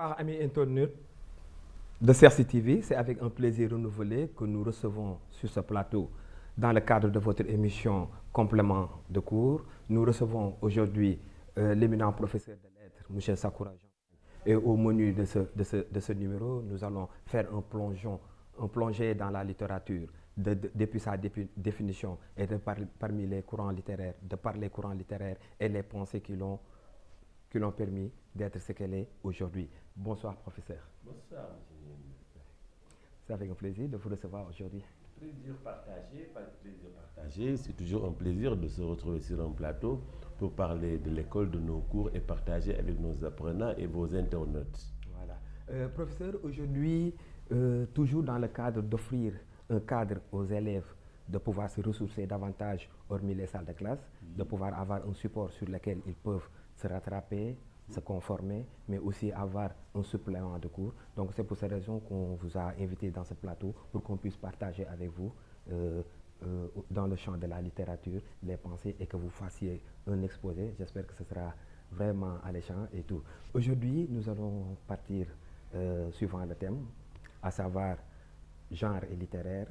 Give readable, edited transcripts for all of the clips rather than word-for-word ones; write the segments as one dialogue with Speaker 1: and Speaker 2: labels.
Speaker 1: Bonsoir, amis internautes de CERCI TV. C'est avec un plaisir renouvelé que nous recevons sur ce plateau, dans le cadre de votre émission Complément de cours. Nous recevons aujourd'hui l'éminent professeur de lettres, M. Sakoura Jean. Et au menu de ce numéro, nous allons faire un plongée dans la littérature, depuis sa définition et parmi les courants littéraires, par les courants littéraires et les pensées qui l'ont permis d'être ce qu'elle est aujourd'hui. Bonsoir, professeur.
Speaker 2: Bonsoir, monsieur.
Speaker 1: C'est avec un plaisir de vous recevoir aujourd'hui.
Speaker 2: Plaisir partagé, pas de plaisir partagé. C'est toujours un plaisir de se retrouver sur un plateau pour parler de l'école, de nos cours et partager avec nos apprenants et vos internautes.
Speaker 1: Voilà. Professeur, aujourd'hui, toujours dans le cadre d'offrir un cadre aux élèves de pouvoir se ressourcer davantage hormis les salles de classe, de pouvoir avoir un support sur lequel ils peuvent se rattraper, se conformer, mais aussi avoir un supplément de cours. Donc c'est pour cette raison qu'on vous a invité dans ce plateau pour qu'on puisse partager avec vous dans le champ de la littérature les pensées et que vous fassiez un exposé. J'espère que ce sera vraiment alléchant et tout. Aujourd'hui, nous allons partir suivant le thème, à savoir genre et littéraire,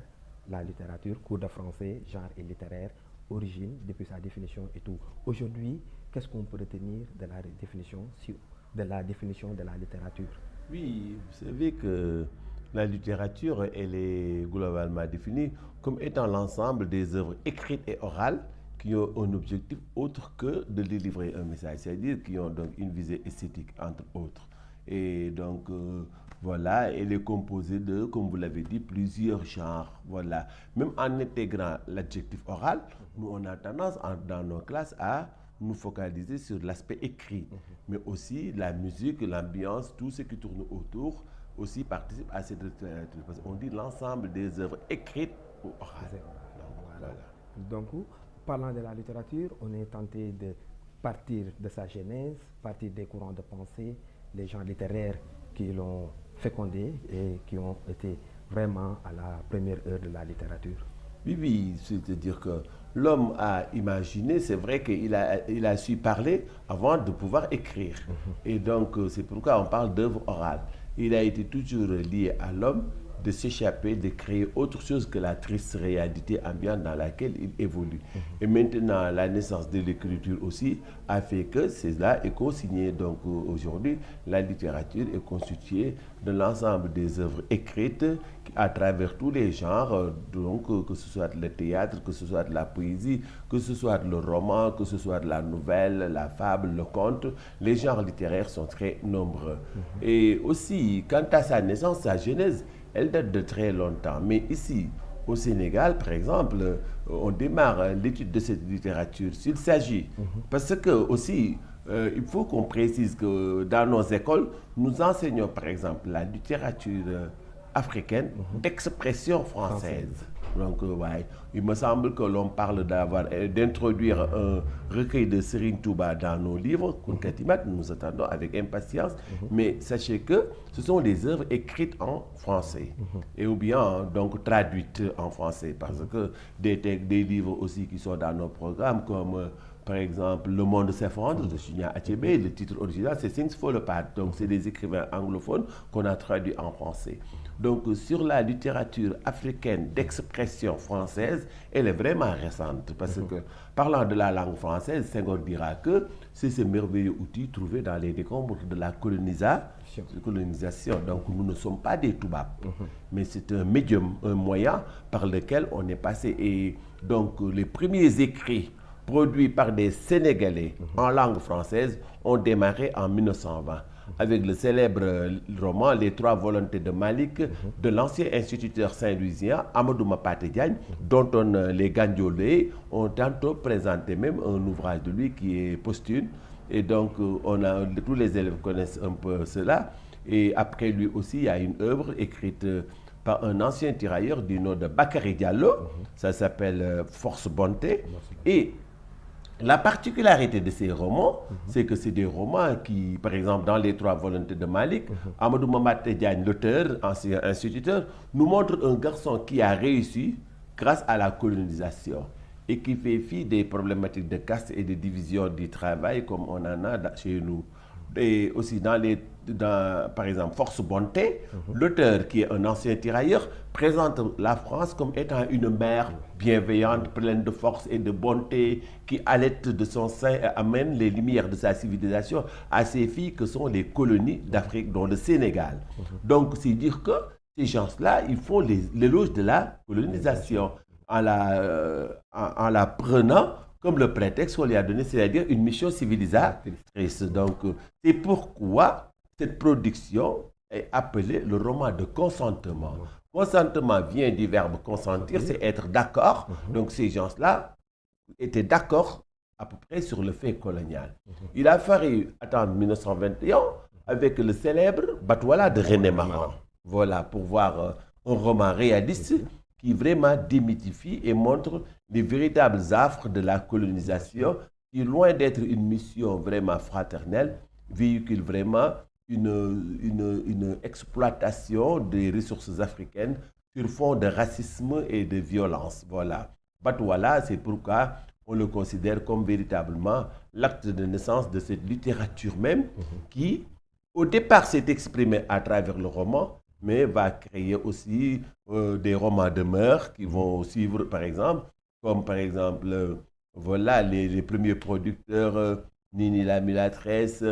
Speaker 1: la littérature, cours de français, genre et littéraire, origine, depuis sa définition et tout. Aujourd'hui, qu'est-ce qu'on peut retenir de la définition de la littérature?
Speaker 2: Oui, vous savez que la littérature, elle est globalement définie comme étant l'ensemble des œuvres écrites et orales qui ont un objectif autre que de délivrer un message, c'est-à-dire qui ont donc une visée esthétique, entre autres. Et donc, voilà, elle est composée de, comme vous l'avez dit, plusieurs genres. Voilà. Même en intégrant l'adjectif oral, nous, on a tendance, dans nos classes, à nous focaliser sur l'aspect écrit. Mais aussi la musique, l'ambiance, tout ce qui tourne autour, aussi participe à cette littérature. Parce qu'on dit l'ensemble des œuvres écrites ou orales.
Speaker 1: Donc, parlant de la littérature, on est tenté de partir de sa genèse, partir des courants de pensée, les gens littéraires qui l'ont fécondé et qui ont été vraiment à la première heure de la littérature.
Speaker 2: Oui, c'est-à-dire que l'homme a imaginé, c'est vrai qu'il a su parler avant de pouvoir écrire. Et donc, c'est pourquoi on parle d'œuvre orale. Il a été toujours lié à l'homme de s'échapper, de créer autre chose que la triste réalité ambiante dans laquelle il évolue. Et maintenant, la naissance de l'écriture aussi a fait que cela est consigné. Donc aujourd'hui, la littérature est constituée de l'ensemble des œuvres écrites à travers tous les genres, donc que ce soit le théâtre, que ce soit de la poésie, que ce soit le roman, que ce soit de la nouvelle, la fable, le conte. Les genres littéraires sont très nombreux. Et aussi, quant à sa naissance, sa genèse, elle date de très longtemps. Mais ici, au Sénégal, par exemple, on démarre l'étude de cette littérature. S'il s'agit, parce que aussi, il faut qu'on précise que dans nos écoles, nous enseignons par exemple la littérature africaine d'expression française. Donc, ouais, il me semble que l'on parle d'introduire un recueil de Serigne Touba dans nos livres. Nous attendons avec impatience. Mais sachez que ce sont des œuvres écrites en français et ou bien donc traduites en français, parce que des livres aussi qui sont dans nos programmes comme par exemple, Le monde s'effondre de Chinya Achebe, le titre original c'est Things Fall Apart. Donc c'est des écrivains anglophones qu'on a traduits en français. Donc sur la littérature africaine d'expression française, elle est vraiment récente, parce que parlant de la langue française, Senghor dira que c'est ce merveilleux outil trouvé dans les décombres de la colonisation. Donc nous ne sommes pas des toubabs, mais c'est un médium, un moyen par lequel on est passé. Et donc les premiers écrits produits par des Sénégalais en langue française ont démarré en 1920 avec le célèbre roman Les Trois Volontés de Malik de l'ancien instituteur saint-louisien Amadou Mapate Diagne, dont les Gandiolé ont tantôt présenté même un ouvrage de lui qui est posthume. Et donc tous les élèves connaissent un peu cela. Et après lui aussi, il y a une œuvre écrite par un ancien tirailleur du nom de Bakary Diallo. Ça s'appelle Force Bonté. Et la particularité de ces romans, c'est que c'est des romans qui, par exemple, dans Les Trois Volontés de Malik, Amadou Mamate Diagne, l'auteur, ancien instituteur, nous montre un garçon qui a réussi grâce à la colonisation et qui fait fi des problématiques de caste et de division du travail comme on en a chez nous. et aussi par exemple, Force Bonté, l'auteur, qui est un ancien tirailleur, présente la France comme étant une mère bienveillante, pleine de force et de bonté, qui allaite de son sein et amène les lumières de sa civilisation à ses filles que sont les colonies d'Afrique, dont le Sénégal. Donc, c'est dire que ces gens-là, ils font l'éloge de la colonisation en la prenant comme le prétexte qu'on lui a donné, c'est-à-dire une mission civilisatrice. Donc, c'est pourquoi cette production est appelée le roman de consentement. Consentement vient du verbe consentir, c'est être d'accord. Donc, ces gens-là étaient d'accord à peu près sur le fait colonial. Il a fallu attendre 1921 avec le célèbre Batouala de René Maran. Voilà, pour voir un roman réaliste qui vraiment démythifie et montre les véritables affres de la colonisation, qui, loin d'être une mission vraiment fraternelle, véhicule vraiment une exploitation des ressources africaines sur fond de racisme et de violence. Voilà. Batouala, c'est pourquoi on le considère comme véritablement l'acte de naissance de cette littérature même qui, au départ, s'est exprimée à travers le roman, mais va créer aussi des romans de mœurs qui vont suivre, par exemple, comme par exemple, voilà, les premiers producteurs, Nini la Mulatresse,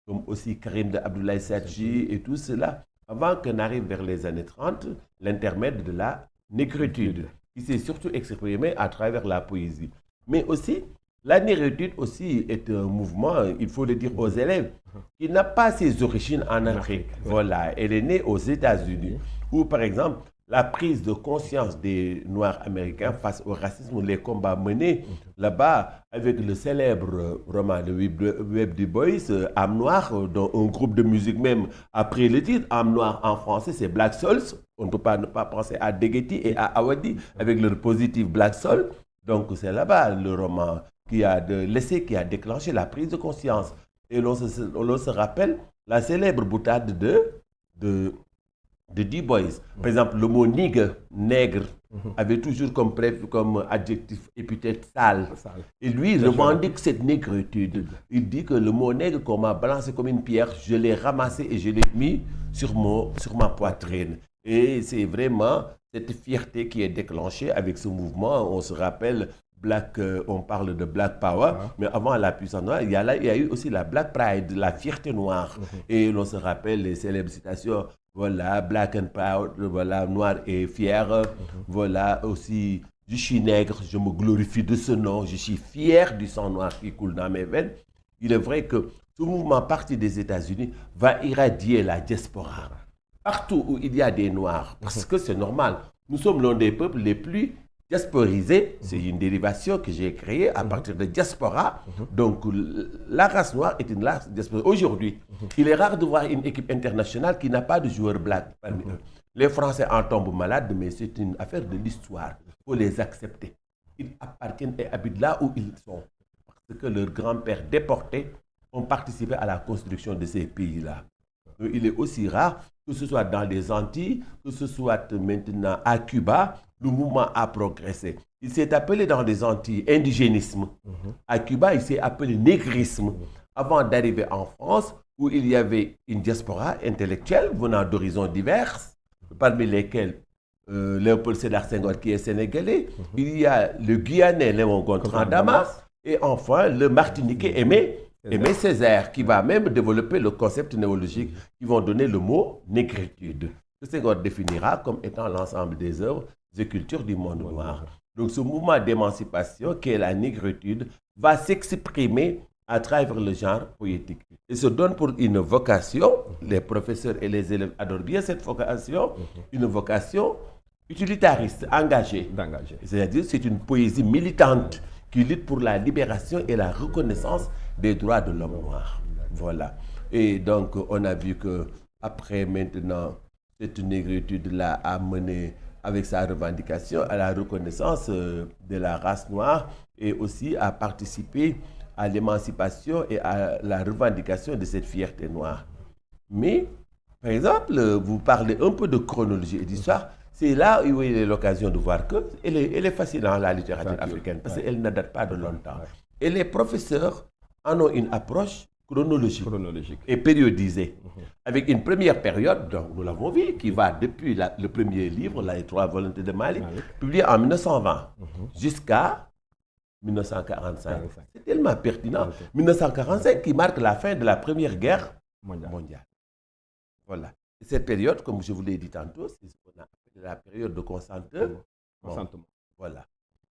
Speaker 2: comme aussi Karim de Abdoulaye Sadji et tout cela, avant qu'on arrive vers les années 30, l'intermède de la négritude, qui s'est surtout exprimé à travers la poésie. Mais aussi, la négritude aussi est un mouvement, il faut le dire aux élèves, qui n'a pas ses origines en Afrique. Voilà, elle est née aux États-Unis, où par exemple, la prise de conscience des Noirs américains face au racisme, les combats menés là-bas avec le célèbre roman de Webb Du Bois, Âme Noire, dont un groupe de musique même a pris le titre. Âme Noire en français, c'est Black Souls. On ne peut pas ne pas penser à Degeti et à Awadi avec leur positif Black Soul. Donc c'est là-bas le roman qui a déclenché la prise de conscience. Et l'on se rappelle la célèbre boutade de Du Bois. Par exemple, le mot nègre avait toujours comme adjectif épithète sale. Et lui, il revendique cette négritude. Il dit que le mot nègre qu'on m'a balancé comme une pierre, je l'ai ramassé et je l'ai mis sur ma poitrine. Et c'est vraiment cette fierté qui est déclenchée avec ce mouvement. On se rappelle, on parle de Black Power, mais avant la puissance noire, il y a eu aussi la Black Pride, la fierté noire. Et l'on se rappelle les célèbres citations, voilà, Black and Proud, voilà, noir et fier, voilà aussi, je suis nègre, je me glorifie de ce nom, je suis fier du sang noir qui coule dans mes veines. Il est vrai que ce mouvement parti des États-Unis va irradier la diaspora. Partout où il y a des Noirs, parce que c'est normal, nous sommes l'un des peuples les plus diasporisés, c'est une dérivation que j'ai créée à partir de diaspora. Donc la race noire est une race diaspora. Aujourd'hui, il est rare de voir une équipe internationale qui n'a pas de joueurs blancs parmi eux. Les Français en tombent malades, mais c'est une affaire de l'histoire. Il faut les accepter. Ils appartiennent et habitent là où ils sont. Parce que leurs grands-pères déportés ont participé à la construction de ces pays-là. Il est aussi rare que ce soit dans les Antilles, que ce soit maintenant à Cuba, le mouvement a progressé. Il s'est appelé dans les Antilles indigénisme. À Cuba, il s'est appelé négrisme. Avant d'arriver en France, où il y avait une diaspora intellectuelle venant d'horizons divers, parmi lesquels Léopold Sédar Senghor qui est sénégalais, il y a le Guyanais Léon Gontran Damas, et enfin le Martiniquais Aimé Césaire, qui va même développer le concept néologique qui vont donner le mot négritude, que Senghor définira comme étant l'ensemble des œuvres et cultures du monde noir. Donc ce mouvement d'émancipation qui est la négritude va s'exprimer à travers le genre poétique. Et se donne pour une vocation, les professeurs et les élèves adorent bien cette vocation, une vocation utilitariste, engagée. C'est-à-dire c'est une poésie militante qui lutte pour la libération et la reconnaissance des droits de l'homme noir. Voilà. Et donc, on a vu que après maintenant, cette négritude-là a mené avec sa revendication à la reconnaissance de la race noire et aussi a participé à l'émancipation et à la revendication de cette fierté noire. Mais, par exemple, vous parlez un peu de chronologie et d'histoire, c'est là où il y a l'occasion de voir qu'elle est facile dans la littérature africaine parce qu'elle ne date pas de longtemps. Et les professeurs en ont une approche chronologique et périodisée, avec une première période, donc nous l'avons vu, qui va depuis le premier livre, Les Trois Volontés de Malik, publié en 1920, jusqu'à 1945. C'est tellement pertinent. 1945 qui marque la fin de la Première Guerre mondiale. Voilà. Et cette période, comme je vous l'ai dit tantôt, c'est ce qu'on appelle la période de consentement. Voilà.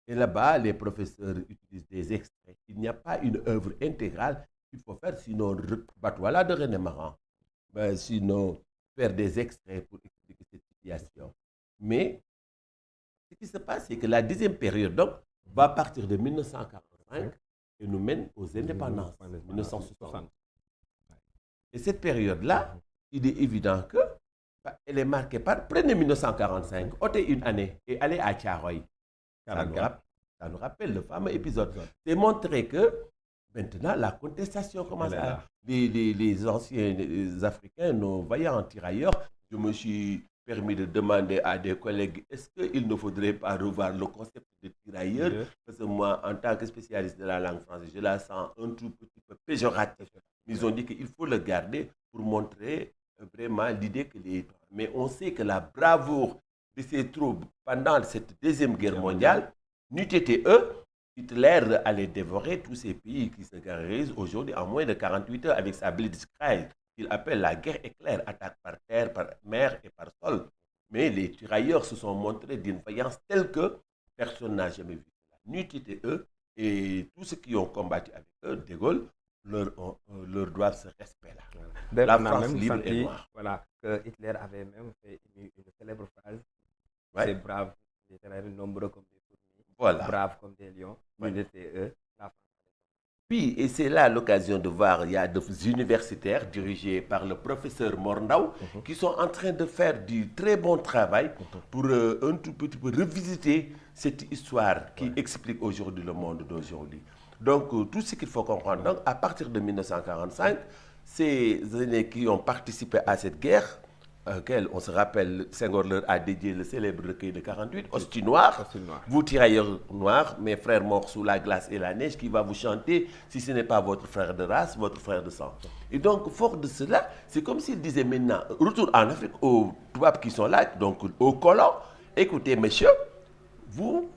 Speaker 2: Et là-bas, les professeurs utilisent des extraits. Il n'y a pas une œuvre intégrale qu'il faut faire, sinon Batouala de René Maran. Sinon, faire des extraits pour expliquer cette situation. Mais ce qui se passe, c'est que la deuxième période, donc, va partir de 1945 et nous mène aux indépendances, 1960. Et cette période-là, il est évident que elle est marquée par, prenez 1945, ôtez une année et allez à Thiaroye. Ça nous rappelle le fameux épisode. C'est montrer que maintenant la contestation commence à... Les anciens Africains, nos vaillants tirailleurs, je me suis permis de demander à des collègues, est-ce qu'il ne faudrait pas revoir le concept de tirailleur? Parce que moi, en tant que spécialiste de la langue française, je la sens un tout petit peu péjorative. Ils ont dit qu'il faut le garder pour montrer vraiment l'idée que les... Mais on sait que la bravoure de ces troupes pendant cette Deuxième Guerre mondiale, n'eût été eux, Hitler allait dévorer tous ces pays qui se caractérisent aujourd'hui en moins de 48 heures avec sa Blitzkrieg, qu'il appelle la guerre éclair, attaque par terre, par mer et par sol. Mais les tirailleurs se sont montrés d'une vaillance telle que personne n'a jamais vu cela. N'eût été eux, et tous ceux qui ont combattu avec eux, De Gaulle, leur doivent ce respect-là.
Speaker 1: La France libre et noire. Voilà, que Hitler avait même fait une célèbre phrase. C'est brave, les tirailleurs nombreux comme des fourmis, braves comme des lions, étaient eux, la France.
Speaker 2: Puis, et c'est là l'occasion de voir, il y a des universitaires dirigés par le professeur Morndau qui sont en train de faire du très bon travail pour un tout petit peu revisiter cette histoire qui explique aujourd'hui le monde d'aujourd'hui. Donc, tout ce qu'il faut comprendre, donc, à partir de 1945, ces aînés qui ont participé à cette guerre, auquel on se rappelle, Senghor leur a dédié le célèbre recueil de 48, Hostie Noire, vous tirailleurs noirs, mes frères morts sous la glace et la neige, qui va vous chanter, si ce n'est pas votre frère de race, votre frère de sang. Et donc, fort de cela, c'est comme s'il disait maintenant, retour en Afrique, aux Touaps qui sont là, donc aux colons, écoutez, messieurs, vous,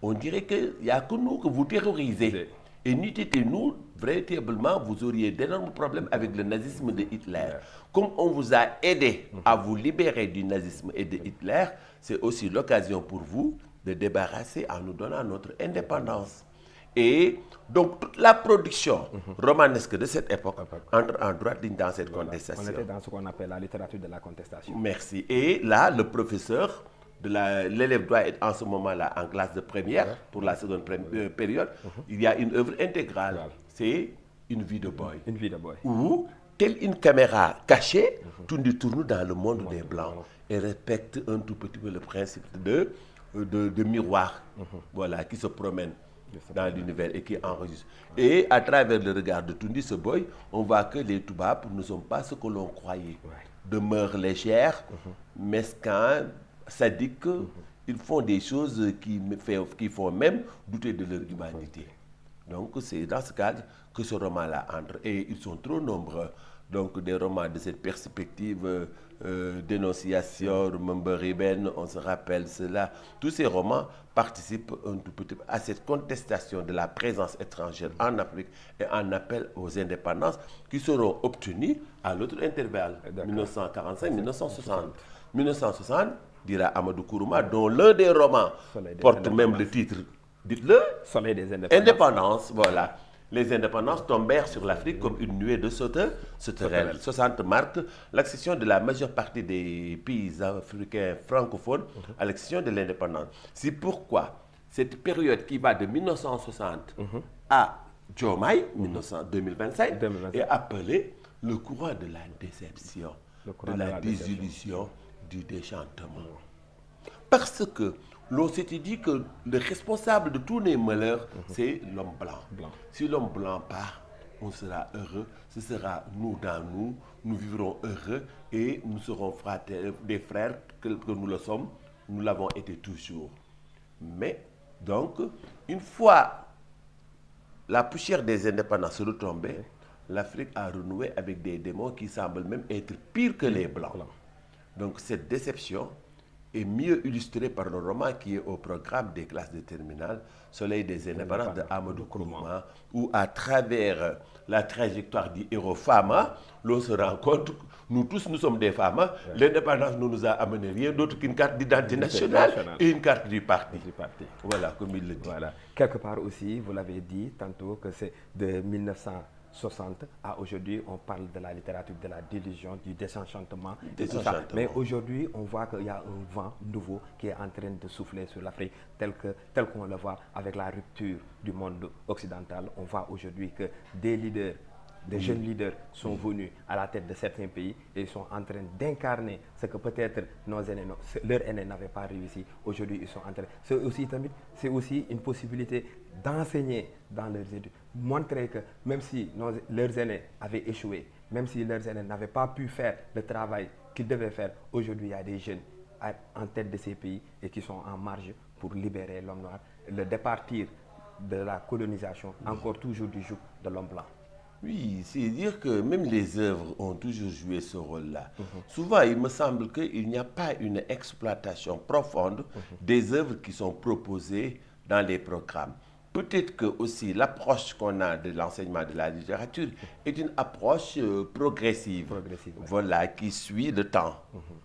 Speaker 2: on dirait qu'il n'y a que nous que vous terrorisez. Et n'eût été nous, véritablement, vous auriez d'énormes problèmes avec le nazisme de Hitler. Comme on vous a aidé à vous libérer du nazisme et de Hitler, c'est aussi l'occasion pour vous de débarrasser en nous donnant notre indépendance. Et donc, toute la production romanesque de cette époque entre en droite ligne dans cette contestation.
Speaker 1: On était dans ce qu'on appelle la littérature de la contestation.
Speaker 2: Merci. Et là, le professeur... L'élève doit être en ce moment-là en classe de première pour la seconde période. Il y a une œuvre intégrale. C'est une vie de boy.
Speaker 1: Une vie de boy.
Speaker 2: Où, telle une caméra cachée, Tundi tourne dans le monde des Blancs et respecte un tout petit peu le principe de miroir voilà, qui se promène dans l'univers et qui enregistre. Et à travers le regard de Tundi, ce boy, on voit que les Toubabs ne sont pas ce que l'on croyait. De mœurs légères, mesquins, sadiques, ils font des choses qui font même douter de leur humanité. Donc c'est dans ce cadre que ce roman-là entre. Et ils sont trop nombreux. Donc des romans de cette perspective, dénonciation, Riben, on se rappelle cela. Tous ces romans participent un tout petit peu à cette contestation de la présence étrangère en Afrique et en appel aux indépendances qui seront obtenues à l'autre intervalle, 1945-1960. 1960, dira Amadou Kourouma, dont l'un des romans porte même le titre, dites-le,
Speaker 1: Soleil des indépendances.
Speaker 2: Indépendance, voilà. Les indépendances tombèrent sur l'Afrique comme une nuée de sauterelles. 60 marque l'accession de la majeure partie des pays africains francophones à l'accession de l'indépendance. C'est pourquoi cette période qui va de 1960 à Diomaye, 2025, est appelée le courant de la déception, de la désillusion, du déchantement. Parce que l'on s'était dit que le responsable de tous les malheurs, c'est l'homme blanc. Si l'homme blanc part, on sera heureux, ce sera nous dans nous, nous vivrons heureux et nous serons des frères que nous le sommes, nous l'avons été toujours. Mais, donc, une fois la poussière des indépendances retombée, l'Afrique a renoué avec des démons qui semblent même être pires que les Blancs. Donc cette déception est mieux illustrée par le roman qui est au programme des classes de terminale, Soleil des indépendants de Amadou Kourouma, où à travers la trajectoire du héros Fama, l'on se rend compte, nous tous nous sommes des femmes, l'indépendance ne nous a amené rien d'autre qu'une carte d'identité nationale et une carte du parti. Voilà, comme il le dit.
Speaker 1: Voilà. Quelque part aussi, vous l'avez dit tantôt, que c'est de 1960 à aujourd'hui, on parle de la littérature de la délusion, du désenchantement. Mais aujourd'hui, on voit qu'il y a un vent nouveau qui est en train de souffler sur l'Afrique, tel qu'on le voit avec la rupture du monde occidental. On voit aujourd'hui que des leaders, des jeunes leaders sont venus à la tête de certains pays et ils sont en train d'incarner ce que peut-être leurs aînés n'avaient pas réussi. Aujourd'hui, ils sont en train... C'est aussi une possibilité d'enseigner dans leurs études, montrer que même si leurs aînés avaient échoué, même si leurs aînés n'avaient pas pu faire le travail qu'ils devaient faire, aujourd'hui, il y a des jeunes en tête de ces pays et qui sont en marge pour libérer l'homme noir, le départir de la colonisation, encore toujours du joug de l'homme blanc.
Speaker 2: Oui, c'est dire que même les œuvres ont toujours joué ce rôle-là. Souvent, il me semble qu'il n'y a pas une exploitation profonde des œuvres qui sont proposées dans les programmes. Peut-être que aussi l'approche qu'on a de l'enseignement de la littérature est une approche progressive, voilà, qui suit le temps.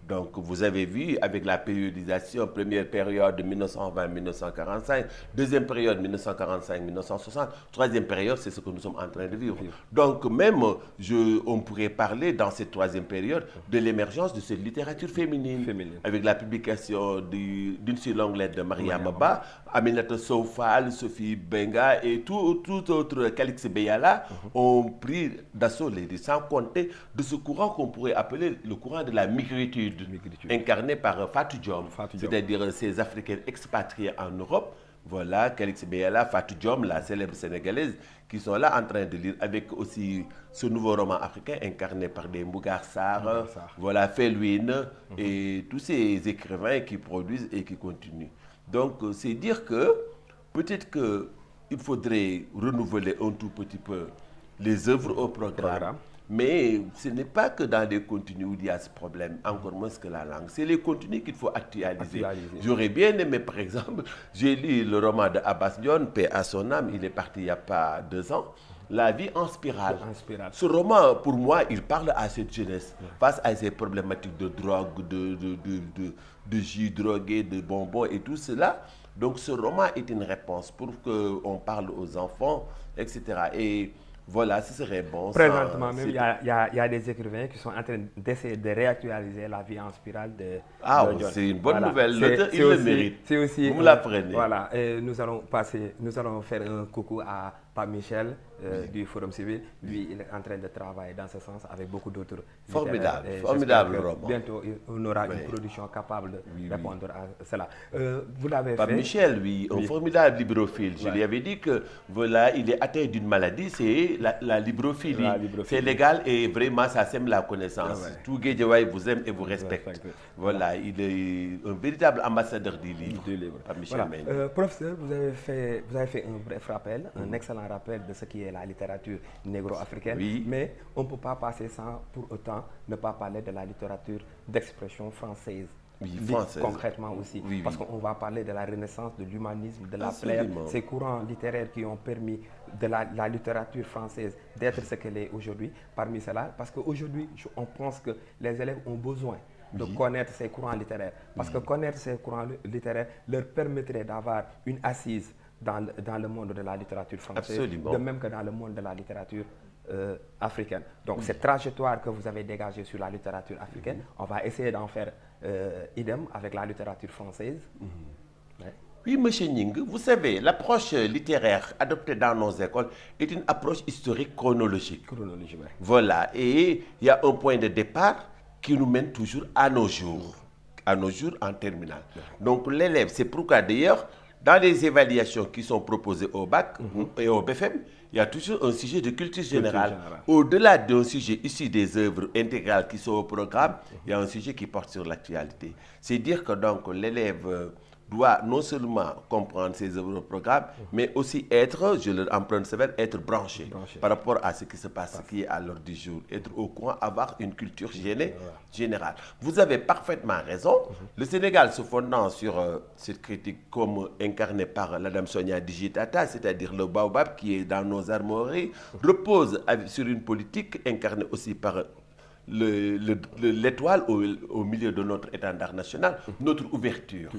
Speaker 2: Donc vous avez vu avec la périodisation, première période de 1920-1945, deuxième période 1945-1960, troisième période, c'est ce que nous sommes en train de vivre. Donc même, on pourrait parler dans cette troisième période de l'émergence de cette littérature féminine. Avec la publication d'une si longue lettre de Mariama Ba, Aminata Sow Fall, Sophie Benga et tout autre Calix Beyala ont pris d'assaut les livres, sans compter de ce courant qu'on pourrait appeler le courant de la migritude, incarné par Fatou Diom, c'est-à-dire ces Africains expatriés en Europe. Voilà, Calix Beyala, Fatou Diom, la célèbre sénégalaise, qui sont là en train de lire, avec aussi ce nouveau roman africain incarné par des Mbougar Sarr, voilà, Felwine, et tous ces écrivains qui produisent et qui continuent. Donc, c'est dire que peut-être qu'il faudrait renouveler un tout petit peu les œuvres au programme. Mais ce n'est pas que dans les contenus où il y a ce problème, encore moins que la langue. C'est les contenus qu'il faut actualiser. J'aurais bien aimé, par exemple, j'ai lu le roman de Abbas Dione, paix à son âme, il est parti il n'y a pas 2 ans, La vie en spirale. Ce roman, pour moi, il parle à cette jeunesse face à ces problématiques de drogue, de jus drogué, de bonbons et tout cela. Donc ce roman est une réponse pour qu'on parle aux enfants, etc. Et voilà, ce serait bon.
Speaker 1: Présentement, même, il y a des écrivains qui sont en train d'essayer de réactualiser La vie en spirale de John.
Speaker 2: C'est une bonne nouvelle. L'auteur, il le mérite. Vous me l'apprenez.
Speaker 1: Voilà, et nous allons faire un coucou à Pape Michel du Forum civil. Lui, il est en train de travailler dans ce sens avec beaucoup d'autres.
Speaker 2: Formidable roman.
Speaker 1: Bientôt, on aura une production capable de répondre à cela. Vous l'avez
Speaker 2: Pape
Speaker 1: fait.
Speaker 2: Michel, un formidable librophile. Je lui avais dit que voilà, il est atteint d'une maladie, c'est la librophilie. C'est légal et vraiment, ça sème la connaissance. Tout Guédiawaye vous aime et vous respecte. Voilà, il est un véritable ambassadeur du livre. Pape Michel
Speaker 1: voilà. Professeur, vous avez fait un bref rappel, un excellent rappel de ce qui est la littérature négro-africaine, mais on ne peut pas passer sans pour autant ne pas parler de la littérature d'expression française. Concrètement aussi, parce qu'on va parler de la renaissance, de l'humanisme, de la plaire, ces courants littéraires qui ont permis de la littérature française d'être ce qu'elle est aujourd'hui. Parmi cela, parce qu'aujourd'hui, on pense que les élèves ont besoin de connaître ces courants littéraires, parce que connaître ces courants littéraires leur permettrait d'avoir une assise dans le monde de la littérature française, de même que dans le monde de la littérature africaine. Donc cette trajectoire que vous avez dégagée sur la littérature africaine, on va essayer d'en faire idem avec la littérature française.
Speaker 2: Oui, M. Ning, vous savez, l'approche littéraire adoptée dans nos écoles est une approche historique chronologique. Voilà, et il y a un point de départ qui nous mène toujours à nos jours en terminale. Donc l'élève, c'est pourquoi d'ailleurs, dans les évaluations qui sont proposées au bac et au BFM, il y a toujours un sujet de culture générale. Au-delà d'un sujet issu des œuvres intégrales qui sont au programme, il y a un sujet qui porte sur l'actualité. C'est dire que donc l'élève doit non seulement comprendre ses œuvres programmes, mais aussi être, je leur emprunte sévère, être branché par rapport à ce qui se passe, ce qui est à l'ordre du jour, être au courant, avoir une culture générale. Vous avez parfaitement raison. Le Sénégal, se fondant sur cette critique comme incarnée par Madame Sonia Digitata, c'est-à-dire le baobab qui est dans nos armoiries, repose sur une politique incarnée aussi par l'étoile au milieu de notre étendard national, notre ouverture.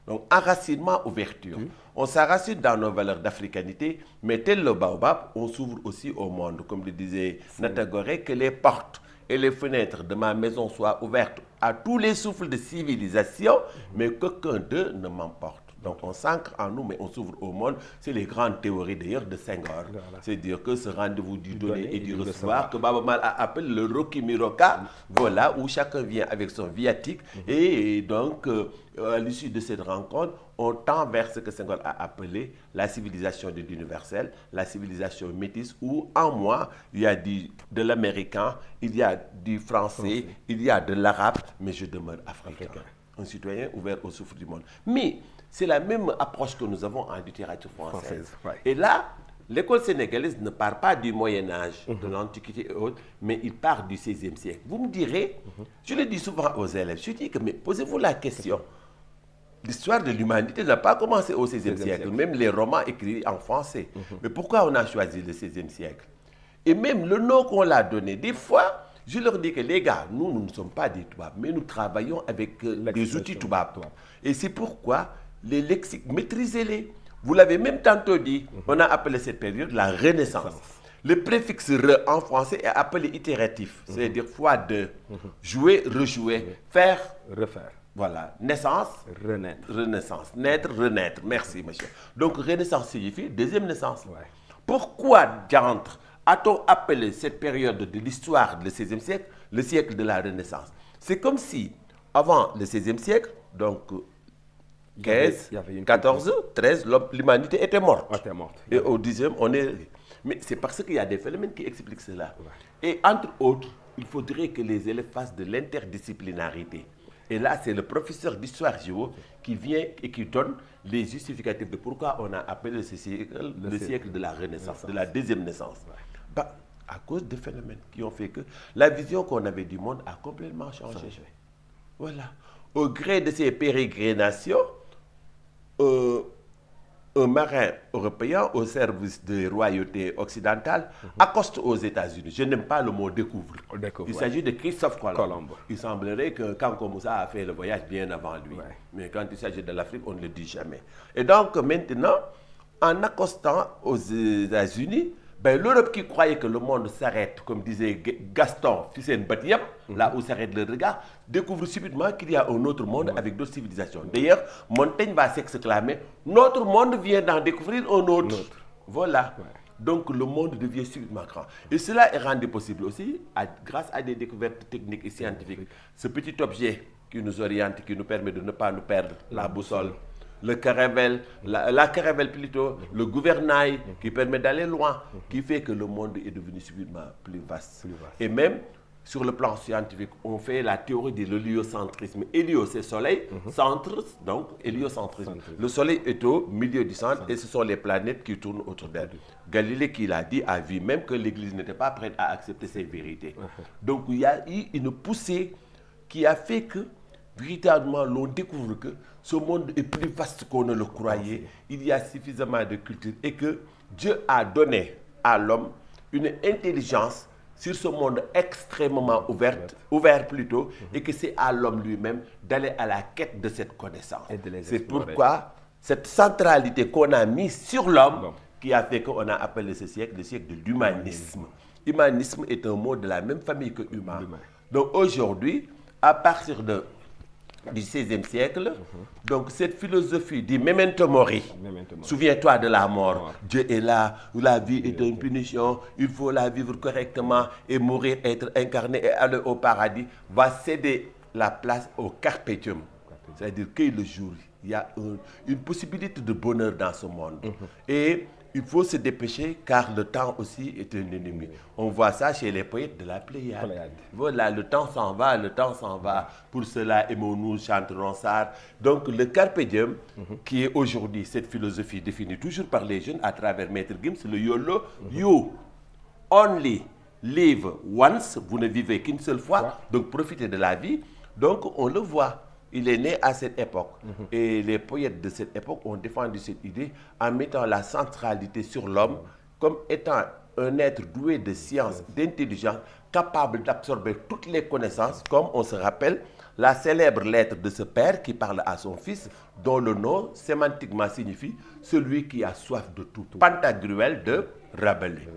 Speaker 2: Donc, enracinement, ouverture. On s'enracine dans nos valeurs d'africanité, mais tel le baobab, on s'ouvre aussi au monde. Comme le disait Natagoré, que les portes et les fenêtres de ma maison soient ouvertes à tous les souffles de civilisation, mais qu'aucun d'eux ne m'emporte. Donc on s'ancre en nous, mais on s'ouvre au monde. C'est les grandes théories d'ailleurs de Senghor. C'est dire que ce rendez-vous du donner et du recevoir, que Baba Mal appelle le Roki Miroka, voilà, où chacun vient avec son viatique. Et donc, à l'issue de cette rencontre, on tend vers ce que Senghor a appelé la civilisation de l'universel, la civilisation métisse, où en moi, il y a de l'américain, il y a du français, il y a de l'arabe, mais je demeure africain. Un citoyen ouvert au souffle du monde. Mais c'est la même approche que nous avons en littérature française. Et là, l'école sénégalaise ne part pas du Moyen-Âge, de l'Antiquité et autres, mais il part du XVIe siècle. Vous me direz, je le dis souvent aux élèves, je dis que, mais posez-vous la question. L'histoire de l'humanité n'a pas commencé au XVIe siècle, même les romans écrits en français. Mais pourquoi on a choisi le XVIe siècle? Et même le nom qu'on l'a donné, des fois, je leur dis que les gars, nous ne sommes pas des Toubabs, mais nous travaillons avec des outils Toubabs. Et c'est pourquoi les lexiques, maîtrisez-les. Vous l'avez même tantôt dit, on a appelé cette période la Renaissance. Le préfixe re en français est appelé itératif, c'est-à-dire fois deux. Jouer, rejouer, faire,
Speaker 1: refaire.
Speaker 2: Voilà, naissance,
Speaker 1: renaître.
Speaker 2: Renaissance, naître, renaître. Merci, monsieur. Donc, Renaissance signifie deuxième naissance. Pourquoi, diantre, a-t-on appelé cette période de l'histoire du XVIe siècle le siècle de la Renaissance? C'est comme si, avant le XVIe siècle, donc 15, 14, 13, l'humanité était morte. Et au 10e, on est... Mais c'est parce qu'il y a des phénomènes qui expliquent cela. Et entre autres, il faudrait que les élèves fassent de l'interdisciplinarité. Et là, c'est le professeur d'histoire géo qui vient et qui donne les justificatifs de pourquoi on a appelé ce siècle le siècle de la Renaissance, de la deuxième naissance. Bah, à cause de phénomènes qui ont fait que la vision qu'on avait du monde a complètement changé. Voilà. Au gré de ces pérégrinations, un marin européen au service des royautés occidentales accoste aux États-Unis. Je n'aime pas le mot découvre. Il s'agit de Christophe Colomb. Il semblerait que Kanko Moussa a fait le voyage bien avant lui. Mais quand il s'agit de l'Afrique, on ne le dit jamais. Et donc maintenant, en accostant aux États-Unis, ben, l'Europe qui croyait que le monde s'arrête, comme disait Gaston Fissène-Batiam, là où s'arrête le regard, découvre subitement qu'il y a un autre monde avec d'autres civilisations. D'ailleurs, Montaigne va s'exclamer, notre monde vient d'en découvrir un autre. Voilà. Donc le monde devient subitement grand. Et cela est rendu possible aussi grâce à des découvertes techniques et scientifiques. Ce petit objet qui nous oriente, qui nous permet de ne pas nous perdre, la boussole. Le caravelle, la caravelle plutôt, le gouvernail qui permet d'aller loin, qui fait que le monde est devenu subitement plus vaste. Et même, sur le plan scientifique, on fait la théorie de l'héliocentrisme. Hélio, c'est soleil, centre, donc héliocentrisme. Le soleil est au milieu du centre et ce sont les planètes qui tournent autour d'elle. Galilée, qui l'a dit, a vu même que l'Église n'était pas prête à accepter ces vérités. Donc, il y a eu une poussée qui a fait que, véritablement, l'on découvre que ce monde est plus vaste qu'on ne le croyait. Il y a suffisamment de culture et que Dieu a donné à l'homme une intelligence sur ce monde extrêmement ouvert plutôt, et que c'est à l'homme lui-même d'aller à la quête de cette connaissance. C'est pourquoi cette centralité qu'on a mise sur l'homme qui a fait qu'on a appelé ce siècle le siècle de l'humanisme. Humanisme est un mot de la même famille que humain. Donc aujourd'hui, à partir du XVIe siècle, donc cette philosophie dit memento mori, souviens-toi de la mort, Dieu est là, la vie est une punition, il faut la vivre correctement et mourir, être incarné et aller au paradis, va céder la place au carpe diem, c'est-à-dire que le jour, il y a une possibilité de bonheur dans ce monde. Et il faut se dépêcher car le temps aussi est un ennemi. On voit ça chez les poètes de la Pléiade. Voilà, le temps s'en va, le temps s'en va. Pour cela, aimons-nous, chanterons ça. Donc le Carpe Diem, qui est aujourd'hui cette philosophie définie toujours par les jeunes à travers Maître Gims, le YOLO, You only live once, vous ne vivez qu'une seule fois, donc profitez de la vie. Donc on le voit. Il est né à cette époque. Et les poètes de cette époque ont défendu cette idée en mettant la centralité sur l'homme comme étant un être doué de science, d'intelligence, capable d'absorber toutes les connaissances, comme on se rappelle la célèbre lettre de ce père qui parle à son fils, dont le nom sémantiquement signifie celui qui a soif de tout. Pantagruel de Rabelais.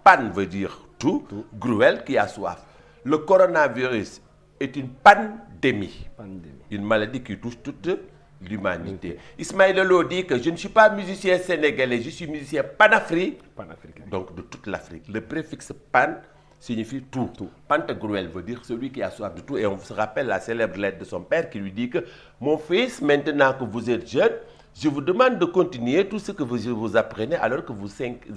Speaker 2: Pan veut dire tout, Gruel qui a soif. Le coronavirus est une pandémie. Une maladie qui touche toute l'humanité. Ismaël Lô dit que je ne suis pas musicien sénégalais, je suis musicien panafricain, donc de toute l'Afrique. Le préfixe pan signifie tout. Pantagruel veut dire celui qui a soif de tout. Et on se rappelle la célèbre lettre de son père qui lui dit que mon fils, maintenant que vous êtes jeune, je vous demande de continuer tout ce que vous apprenez alors que vous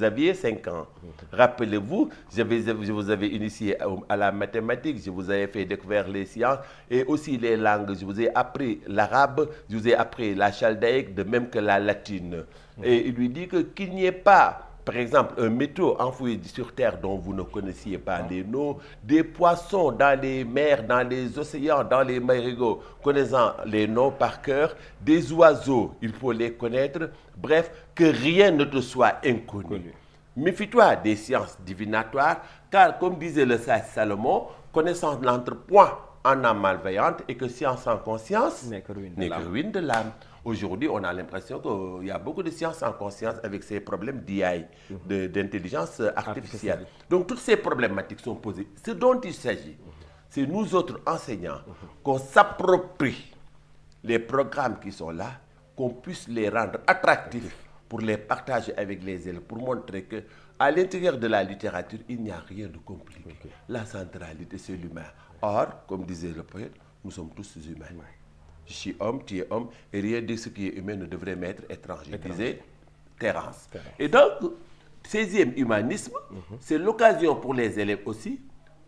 Speaker 2: aviez 5 ans. Rappelez-vous, je vous avais initié à la mathématique, je vous avais fait découvrir les sciences et aussi les langues. Je vous ai appris l'arabe, je vous ai appris la chaldéique, de même que la latine. Et il lui dit qu'il n'y ait pas, par exemple, un métaux enfoui sur terre dont vous ne connaissiez pas les noms, des poissons dans les mers, dans les océans, dans les marigots, connaissant les noms par cœur, des oiseaux, il faut les connaître, bref, que rien ne te soit inconnu. Méfie-toi des sciences divinatoires, car comme disait le sage Salomon, connaissance l'entrepoint en âme malveillante et que science sans conscience n'est que ruine de l'âme. Aujourd'hui, on a l'impression qu'il y a beaucoup de sciences en conscience avec ces problèmes d'IA, d'intelligence artificielle. Donc, toutes ces problématiques sont posées. Ce dont il s'agit, c'est nous autres enseignants qu'on s'approprie les programmes qui sont là, qu'on puisse les rendre attractifs pour les partager avec les élèves, pour montrer qu'à l'intérieur de la littérature, il n'y a rien de compliqué. La centralité, c'est l'humain. Or, comme disait le poète, nous sommes tous humains. Je suis homme, tu es homme, et rien de ce qui est humain ne devrait m'être étranger, disait Terence. Et donc, 16e humanisme, c'est l'occasion pour les élèves aussi,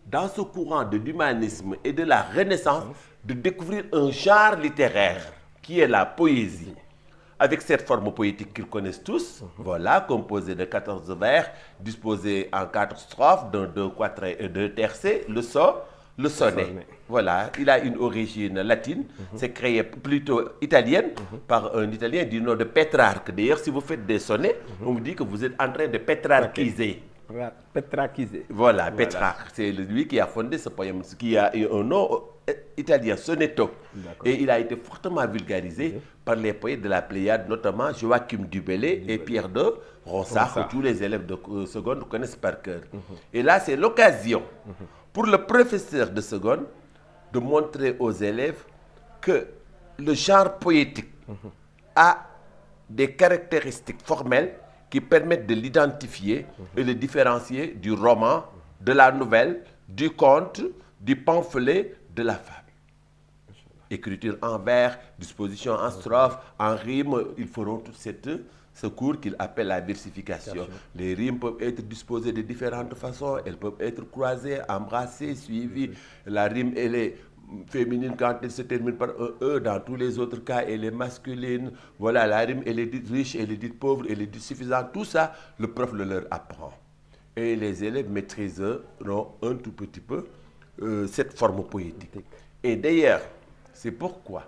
Speaker 2: dans ce courant de l'humanisme et de la Renaissance, de découvrir un genre littéraire qui est la poésie. Avec cette forme poétique qu'ils connaissent tous, voilà, composée de 14 vers, disposée en 4 strophes, d'un 2 quatrains et 2 tercets, le sonnet. Voilà, il a une origine latine, c'est créé plutôt italienne, par un Italien du nom de Pétrarque. D'ailleurs, si vous faites des sonnets, on vous dit que vous êtes en train de pétrarchiser. Voilà, Pétrarque, c'est lui qui a fondé ce poème, qui a un nom italien, sonetto. Et il a été fortement vulgarisé par les poètes de la Pléiade, notamment Joachim du Bellay et Pierre de Ronsard, que tous les élèves de seconde connaissent par cœur. Et là, c'est l'occasion pour le professeur de seconde de montrer aux élèves que le genre poétique a des caractéristiques formelles qui permettent de l'identifier et le différencier du roman, de la nouvelle, du conte, du pamphlet, de la fable. Écriture en vers, disposition en strophe, en rime, ils feront tout ce cours qu'ils appellent la versification. Les rimes peuvent être disposées de différentes façons, elles peuvent être croisées, embrassées, suivies. La rime, elle est féminine quand elle se termine par un E, dans tous les autres cas, elle est masculine. Voilà, la rime, elle est dite riche, elle est dite pauvre, elle est dite suffisante. Tout ça, le prof le leur apprend. Et les élèves maîtriseront un tout petit peu cette forme poétique. Et d'ailleurs, c'est pourquoi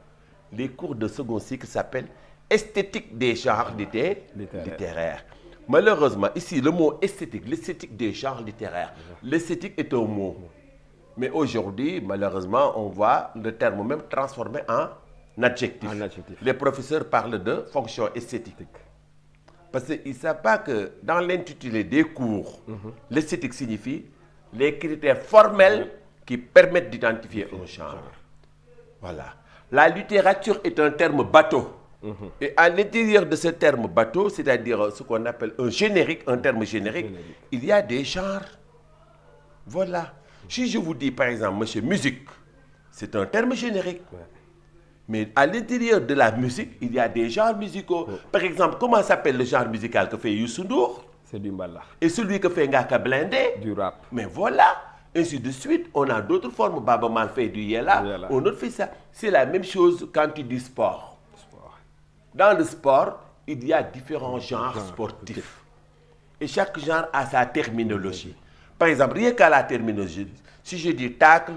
Speaker 2: les cours de second cycle s'appellent esthétique des genres littéraires. Malheureusement, ici, le mot esthétique, l'esthétique des genres littéraires, l'esthétique est un mot. Mais aujourd'hui, malheureusement, on voit le terme même transformé en adjectif. Les professeurs parlent de fonction esthétique. Parce qu'ils ne savent pas que dans l'intitulé des cours, l'esthétique signifie les critères formels qui permettent d'identifier un genre. Voilà. La littérature est un terme bateau. Et à l'intérieur de ce terme bateau, c'est-à-dire ce qu'on appelle un générique, un terme générique, il y a des genres. Voilà. Si je vous dis par exemple, monsieur, musique, c'est un terme générique. Mais à l'intérieur de la musique, il y a des genres musicaux. Par exemple, comment s'appelle le genre musical que fait Youssou Ndour?
Speaker 1: C'est du mbalax.
Speaker 2: Et celui que fait Ngaka Blindé?
Speaker 1: Du rap.
Speaker 2: Mais voilà, ainsi de suite. On a d'autres formes. Baba Mal fait du yella. On autre fait ça. C'est la même chose quand tu dis sport. Dans le sport, il y a différents genres sportifs. Et chaque genre a sa terminologie. Par exemple, rien qu'à la terminologie, si je dis tacle,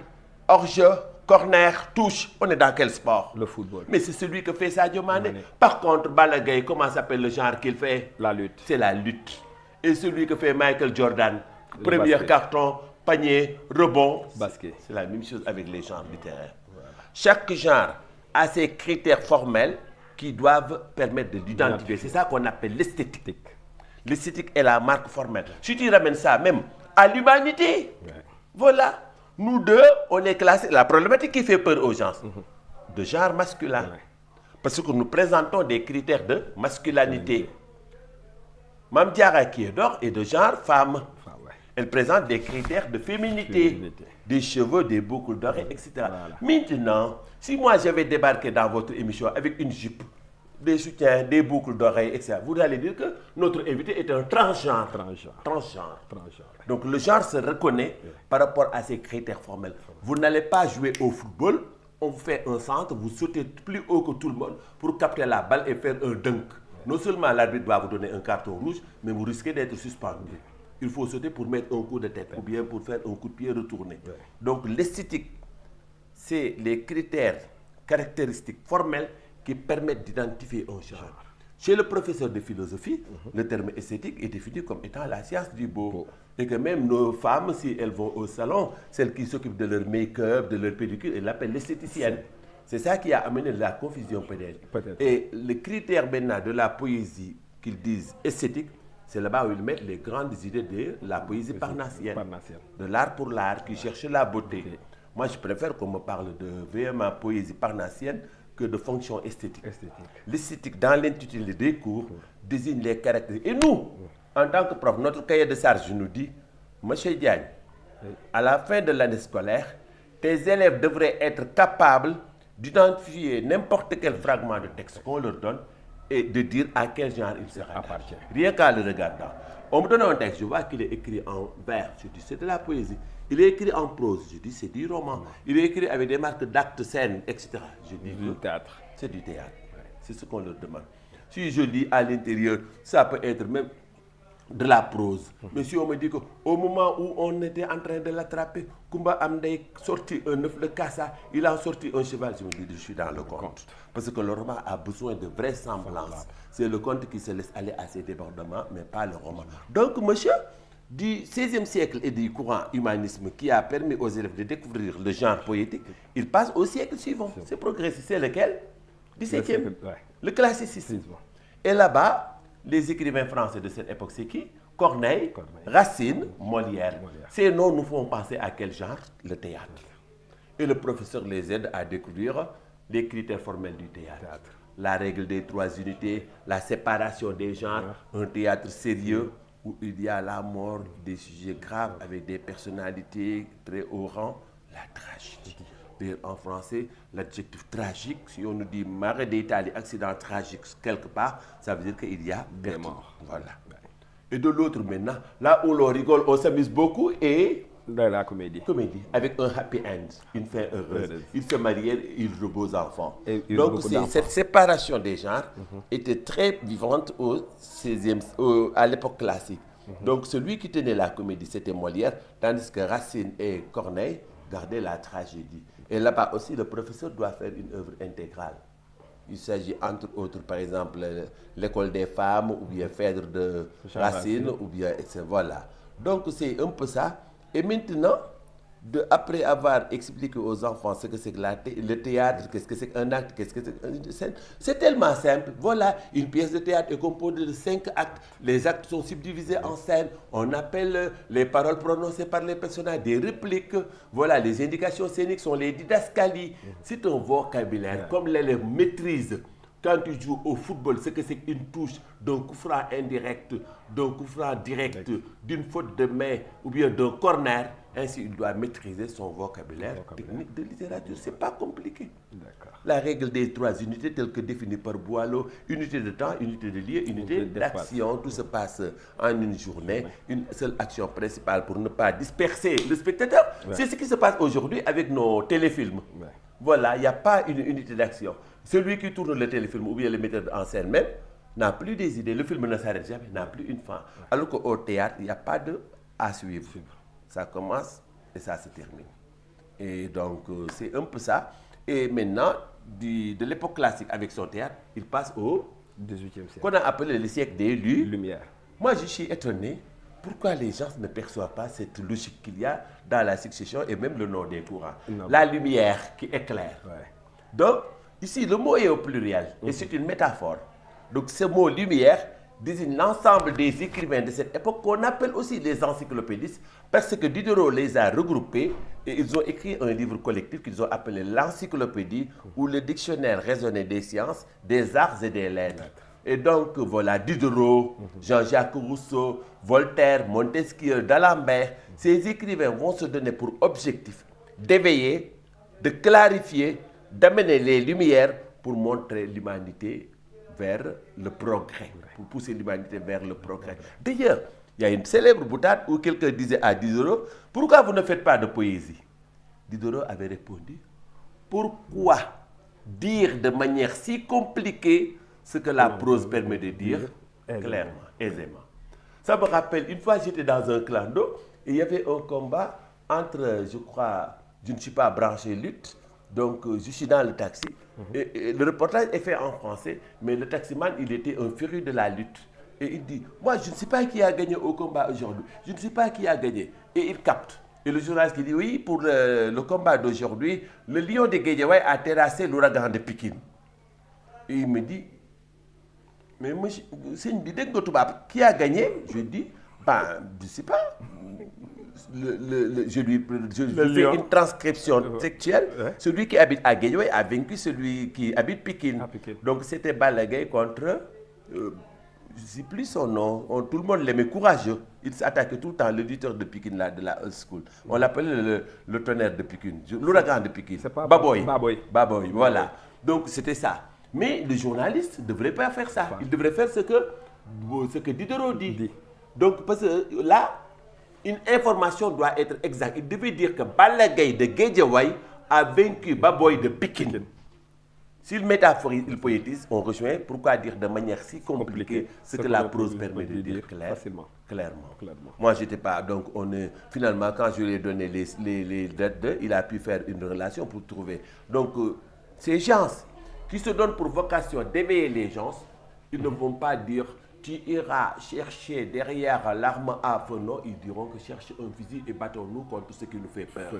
Speaker 2: hors-jeu, corner, touche, on est dans quel sport?
Speaker 1: Le football.
Speaker 2: Mais c'est celui que fait Sadio Mané. Par contre, Balla Gaye, comment s'appelle le genre qu'il fait?
Speaker 1: La lutte.
Speaker 2: C'est la lutte. Et celui que fait Michael Jordan, premier
Speaker 1: basket.
Speaker 2: carton, panier, rebond.
Speaker 1: Basket.
Speaker 2: C'est la même chose avec les genres littéraires. Voilà. Chaque genre a ses critères formels qui doivent permettre de l'identifier. C'est ça qu'on appelle l'esthétique. L'esthétique est la marque formelle. Si tu ramènes ça même à l'humanité, voilà. Nous deux, on est classés. La problématique qui fait peur aux gens, de genre masculin. Parce que nous présentons des critères de masculinité. Mam Diarra qui est d'or est de genre femme. Elle présente des critères de féminité. Des cheveux, des boucles d'oreilles, etc. Voilà. Maintenant, si moi j'avais débarqué dans votre émission avec une jupe, des soutiens, des boucles d'oreilles, etc., vous allez dire que notre invité est un transgenre. Transgenre. Donc le genre se reconnaît par rapport à ces critères formels. Vous n'allez pas jouer au football, on vous fait un centre, vous sautez plus haut que tout le monde pour capter la balle et faire un dunk. Non seulement l'arbitre va vous donner un carton rouge, mais vous risquez d'être suspendu. Il faut sauter pour mettre un coup de tête ou bien pour faire un coup de pied retourné. Donc l'esthétique, c'est les critères caractéristiques formels qui permettent d'identifier un genre. Chez le professeur de philosophie, le terme esthétique est défini comme étant la science du beau. Et que même nos femmes, si elles vont au salon, celles qui s'occupent de leur make-up, de leur pédicure, elles l'appellent l'esthéticienne. C'est ça qui a amené la confusion peut-être. Et le critère maintenant de la poésie qu'ils disent esthétique, c'est là-bas où ils mettent les grandes idées de la poésie parnassienne. De l'art pour l'art, qui cherche la beauté. Moi, je préfère qu'on me parle de vraiment poésie parnassienne que de fonction esthétique. L'esthétique, dans l'intitulé des cours, désigne les caractères. Et nous, en tant que prof, notre cahier de charge nous dit, Monsieur Diagne, à la fin de l'année scolaire, tes élèves devraient être capables d'identifier n'importe quel fragment de texte qu'on leur donne et de dire à quel genre il se rapporte. Rien qu'à le regardant. On me donne un texte, je vois qu'il est écrit en vers, je dis c'est de la poésie. Il est écrit en prose, je dis c'est du roman. Il est écrit avec des marques d'actes, scènes, etc. Je dis
Speaker 1: du théâtre.
Speaker 2: C'est du théâtre. C'est ce qu'on leur demande. Si je lis à l'intérieur, ça peut être même de la prose. Mais si on me dit qu'au moment où on était en train de l'attraper, Kumba Amdei sorti un œuf de Kassa, il a sorti un cheval, je me dis je suis dans le conte. Parce que le roman a besoin de vraisemblance. C'est le conte qui se laisse aller à ses débordements, mais pas le roman. Donc, monsieur, du XVIe siècle et du courant humanisme qui a permis aux élèves de découvrir le genre poétique, il passe au siècle suivant. C'est progressif. C'est lequel? 17e. Le classicisme. Et là-bas, les écrivains français de cette époque, c'est qui? Corneille, Racine, Molière. Ces noms nous font penser à quel genre? Le théâtre. Et le professeur les aide à découvrir les critères formels du théâtre. La règle des 3 unités, la séparation des genres, un théâtre sérieux où il y a la mort, des sujets graves avec des personnalités très haut rang, la tragédie. En français, l'adjectif tragique, si on nous dit marée d'Italie, accident tragique quelque part, ça veut dire qu'il y a des morts. Voilà. Et de l'autre maintenant, là où l'on rigole, on s'amuse beaucoup et...
Speaker 1: De la comédie.
Speaker 2: Avec un happy end, une fin heureuse. Ils se marièrent, ils eurent beaux enfants. Donc cette séparation des genres était très vivante à l'époque classique. Donc celui qui tenait la comédie, c'était Molière, tandis que Racine et Corneille gardaient la tragédie. Et là-bas aussi, le professeur doit faire une œuvre intégrale. Il s'agit entre autres, par exemple, l'école des femmes, ou bien Phèdre de Racine, ou bien, etc. Voilà. Donc c'est un peu ça. Et maintenant, après avoir expliqué aux enfants ce que c'est que le théâtre, qu'est-ce que c'est qu'un acte, qu'est-ce que c'est qu'une scène, c'est tellement simple. Voilà, une pièce de théâtre est composée de 5 actes. Les actes sont subdivisés en scènes. On appelle les paroles prononcées par les personnages des répliques. Voilà, les indications scéniques sont les didascalies. C'est un vocabulaire, comme l'élève maîtrise. Quand tu joues au football, ce que c'est qu'une touche d'un coup franc indirect, d'un coup franc direct, d'une faute de main ou bien d'un corner, Ainsi, il doit maîtriser son vocabulaire technique de littérature. C'est pas compliqué.
Speaker 1: D'accord.
Speaker 2: La règle des 3 unités telles que définies par Boileau, unité de temps, unité de lieu, unité d'action, tout se passe en une journée, une seule action principale pour ne pas disperser le spectateur. C'est ce qui se passe aujourd'hui avec nos téléfilms. Voilà, il n'y a pas une unité d'action. Celui qui tourne le téléfilm ou bien le metteur en scène même n'a plus des idées. Le film ne s'arrête jamais, n'a plus une fin. Alors qu'au théâtre, il n'y a pas de à suivre. Ça commence et ça se termine. Et donc, c'est un peu ça. Et maintenant, de l'époque classique avec son théâtre, il passe au
Speaker 1: 18e siècle.
Speaker 2: qu'on a appelé le siècle des
Speaker 1: Lumière.
Speaker 2: Moi, je suis étonné pourquoi les gens ne perçoivent pas cette logique qu'il y a dans la succession et même le nom des courants. La lumière qui éclaire. Donc, ici, le mot est au pluriel et c'est une métaphore. Donc, ce mot lumière désigne l'ensemble des écrivains de cette époque qu'on appelle aussi les encyclopédistes parce que Diderot les a regroupés et ils ont écrit un livre collectif qu'ils ont appelé l'encyclopédie ou le dictionnaire raisonné des sciences, des arts et des lettres. Et donc voilà, Diderot, Jean-Jacques Rousseau, Voltaire, Montesquieu, d'Alembert, ces écrivains vont se donner pour objectif d'éveiller, de clarifier, d'amener les lumières pour montrer l'humanité vers le progrès, pour pousser l'humanité vers le progrès. D'ailleurs, il y a une célèbre boutade où quelqu'un disait à Diderot, pourquoi vous ne faites pas de poésie? Diderot avait répondu, pourquoi dire de manière si compliquée ce que la prose permet de dire clairement, aisément. Ça me rappelle, une fois j'étais dans un clando et il y avait un combat entre, je crois, je ne suis pas branché lutte, donc je suis dans le taxi. Et le reportage est fait en français, mais le taximan, il était un féru de la lutte. Et il dit, moi je ne sais pas qui a gagné au combat aujourd'hui, je ne sais pas qui a gagné. Et il capte. Et le journaliste qui dit, oui, pour le combat d'aujourd'hui, le lion de Guédiawaye a terrassé l'ouragan de Pikine. Et il me dit, mais monsieur, qui a gagné? Je dis, ben, je ne sais pas. Je fais une transcription textuelle. Celui qui habite à Guédiawaye a vaincu celui qui habite Pikine. Donc c'était Balla Gaye contre, je ne sais plus son nom, tout le monde l'aimait, courageux. Il s'attaquait tout le temps, l'éditeur de Pikine, de la old school. On l'appelait le tonnerre de Pikine, l'ouragan de Pikine. Baboy. Baboy, voilà. Donc c'était ça. Mais le journaliste ne devrait pas faire ça. Il devrait faire ce que Diderot dit. Donc, parce que là, une information doit être exacte. Il devait dire que Balla Gaye de Guédiawaye a vaincu Baboy de Pikine. S'il métaphorise, il poétise, on rejoint. Pourquoi dire de manière si compliquée ce que la prose permet de dire clairement. Moi, je n'étais pas. Donc, finalement, quand je lui ai donné les dates, il a pu faire une relation pour trouver. Donc, ces gens qui se donnent pour vocation d'éveiller les gens, ils ne vont pas dire tu iras chercher derrière l'arme à feu. Non, ils diront que cherche un fusil et battons-nous contre ce qui nous fait peur.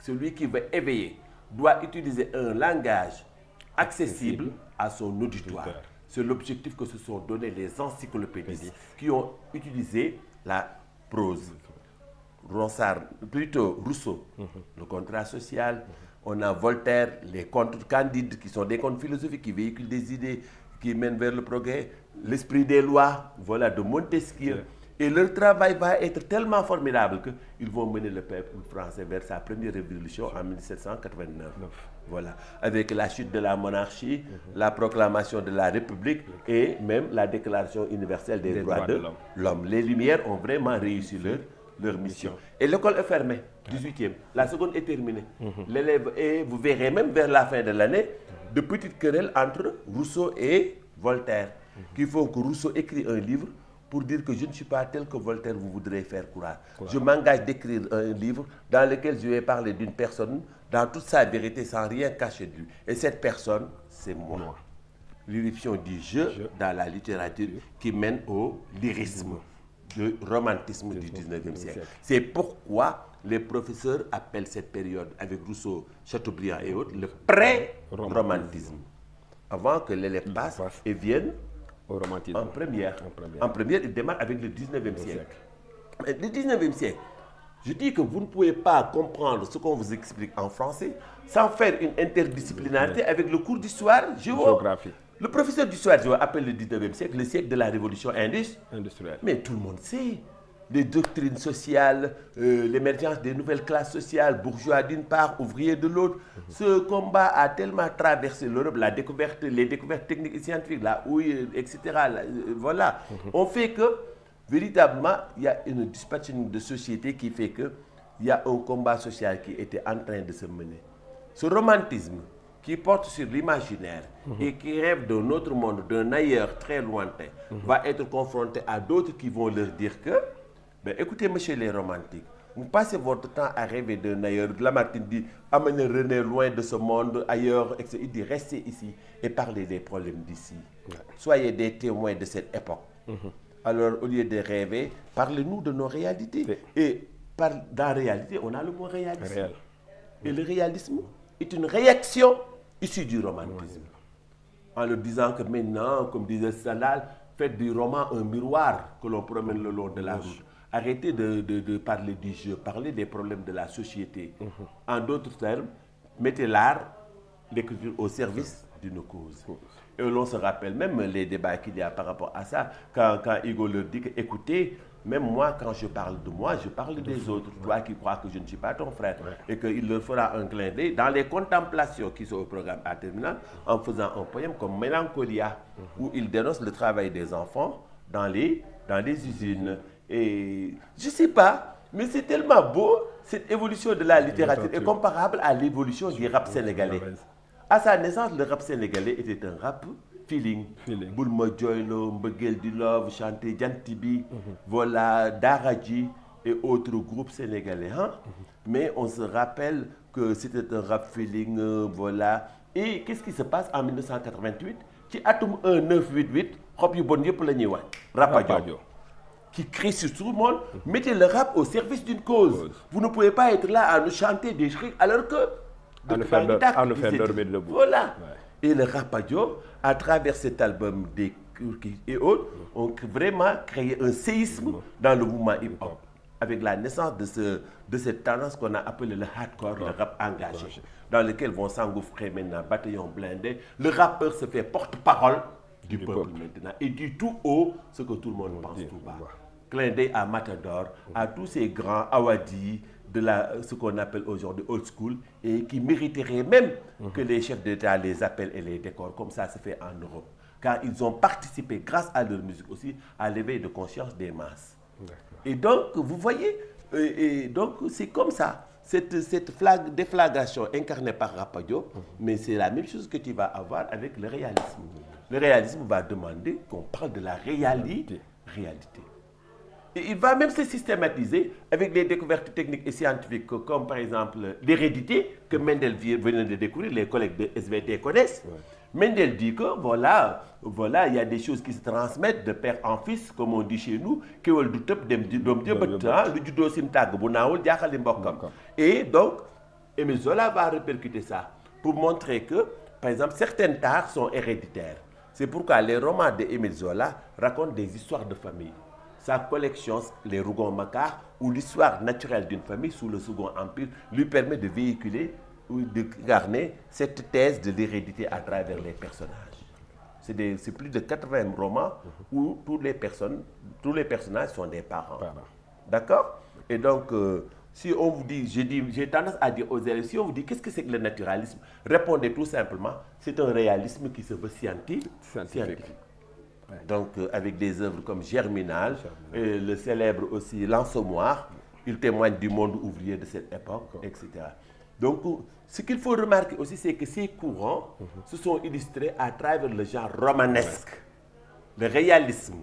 Speaker 2: Celui qui veut éveiller doit utiliser un langage accessible à son auditoire. C'est l'objectif que se sont donnés les encyclopédistes qui ont utilisé la prose. Rousseau, le contrat social. On a Voltaire, les contes candides qui sont des contes philosophiques qui véhiculent des idées qui mènent vers le progrès. L'esprit des lois, voilà, de Montesquieu. Et leur travail va être tellement formidable qu'ils vont mener le peuple français vers sa première révolution en 1789. Voilà, avec la chute de la monarchie, la proclamation de la République et même la déclaration universelle des droits de l'homme. Les Lumières ont vraiment réussi leur mission. Et l'école est fermée, 18e. La seconde est terminée. L'élève, et vous verrez même vers la fin de l'année, de petites querelles entre Rousseau et Voltaire, qui font que Rousseau écrit un livre pour dire que je ne suis pas tel que Voltaire vous voudrez faire croire. Je m'engage d'écrire un livre dans lequel je vais parler d'une personne dans toute sa vérité sans rien cacher de lui. Et cette personne, c'est moi. L'irruption du jeu dans la littérature qui mène au lyrisme, le romantisme du 19e siècle. C'est pourquoi les professeurs appellent cette période, avec Rousseau, Chateaubriand et autres, le pré-romantisme. Avant que l'élève passe et vienne en première. En première, il démarre avec le 19e siècle. Mais le 19e siècle, je dis que vous ne pouvez pas comprendre ce qu'on vous explique en français sans faire une interdisciplinarité avec le cours d'histoire géographie. Le professeur d'histoire géo appelle le 19e siècle le siècle de la révolution industrielle. Mais tout le monde sait les doctrines sociales, l'émergence des nouvelles classes sociales, bourgeois d'une part, ouvriers de l'autre. Ce combat a tellement traversé l'Europe, les découvertes techniques et scientifiques, la houille, etc. Voilà. On fait que, véritablement, il y a une dispatching de société qui fait que il y a un combat social qui était en train de se mener. Ce romantisme qui porte sur l'imaginaire et qui rêve d'un autre monde, d'un ailleurs très lointain, va être confronté à d'autres qui vont leur dire que, ben, écoutez, monsieur les romantiques, vous passez votre temps à rêver d'un ailleurs. Lamartine dit, amenez René loin de ce monde, ailleurs, etc. Il dit, restez ici et parlez des problèmes d'ici. Soyez des témoins de cette époque. Alors, au lieu de rêver, parlez-nous de nos réalités. Et dans la réalité, on a le mot réalisme.
Speaker 1: Réel.
Speaker 2: Et le réalisme est une réaction issue du romantisme. En leur disant que maintenant, comme disait Stendhal, faites du roman un miroir que l'on promène le long de la route. Arrêtez de parler du jeu, parlez des problèmes de la société. En d'autres termes, mettez l'art, l'écriture au service d'une cause. Et l'on se rappelle même les débats qu'il y a par rapport à ça, quand Hugo leur dit que, écoutez, même moi, quand je parle de moi, je parle des autres. Toi qui crois que je ne suis pas ton frère. Et qu'il leur fera un clin d'œil dans les contemplations qui sont au programme à terminal, en faisant un poème comme Mélancolia, où il dénonce le travail des enfants dans les usines. Et je ne sais pas, mais c'est tellement beau, cette évolution de la littérature est comparable à l'évolution du rap sénégalais. À sa naissance, le rap sénégalais était un rap feeling. Boulma Joylo, Mbegel du Love, chanté Djantibi, voilà, Daradji et autres groupes sénégalais. Hein? Mais on se rappelle que c'était un rap feeling, voilà. Et qu'est-ce qui se passe en 1988? Qui Atom 1988, Hop You Bon Yep Lagniwa, Rapadio, qui crie sur tout le monde, mettez le rap au service d'une cause. Vous ne pouvez pas être là à nous chanter des trucs alors que.
Speaker 1: À nous faire dormir debout.
Speaker 2: Voilà. Et le Rapadio, à travers cet album et autres, ont vraiment créé un séisme dans le mouvement hip-hop. Avec la naissance de cette tendance qu'on a appelée le hardcore, le rap engagé, dans lequel vont s'engouffrer maintenant bataillon blindé. Le rappeur se fait porte-parole du peuple maintenant et dit tout haut ce que tout le monde pense tout bas. Clin d'œil à Matador, à tous ces grands Awadi, ce qu'on appelle aujourd'hui old school, et qui mériteraient même que les chefs d'État les appellent et les décorent, comme ça se fait en Europe. Car ils ont participé, grâce à leur musique aussi, à l'éveil de conscience des masses. Et donc, vous voyez, donc c'est comme ça, cette déflagration incarnée par Rapadio, mais c'est la même chose que tu vas avoir avec le réalisme. Le réalisme va demander qu'on parle de la réalité. Et il va même se systématiser avec des découvertes techniques et scientifiques comme par exemple l'hérédité que Mendel venait de découvrir, les collègues de SVT connaissent. Mendel dit que voilà, il y a des choses qui se transmettent de père en fils, comme on dit chez nous, et donc, Émile Zola va répercuter ça pour montrer que, par exemple, certaines tares sont héréditaires. C'est pourquoi les romans d'Émile Zola racontent des histoires de famille. Sa collection, les Rougon-Macquart, ou l'histoire naturelle d'une famille sous le Second Empire, lui permet de véhiculer ou de garner cette thèse de l'hérédité à travers les personnages. C'est plus de 80 romans où tous les personnages sont des parents. D'accord? Et donc, si on vous dit, j'ai tendance à dire aux élèves, si on vous dit qu'est-ce que c'est que le naturalisme, répondez tout simplement, c'est un réalisme qui se veut scientifique. Donc, avec des œuvres comme Germinal, et le célèbre aussi L'Assommoir, il témoigne du monde ouvrier de cette époque, etc. Donc, ce qu'il faut remarquer aussi, c'est que ces courants se sont illustrés à travers le genre romanesque. Le réalisme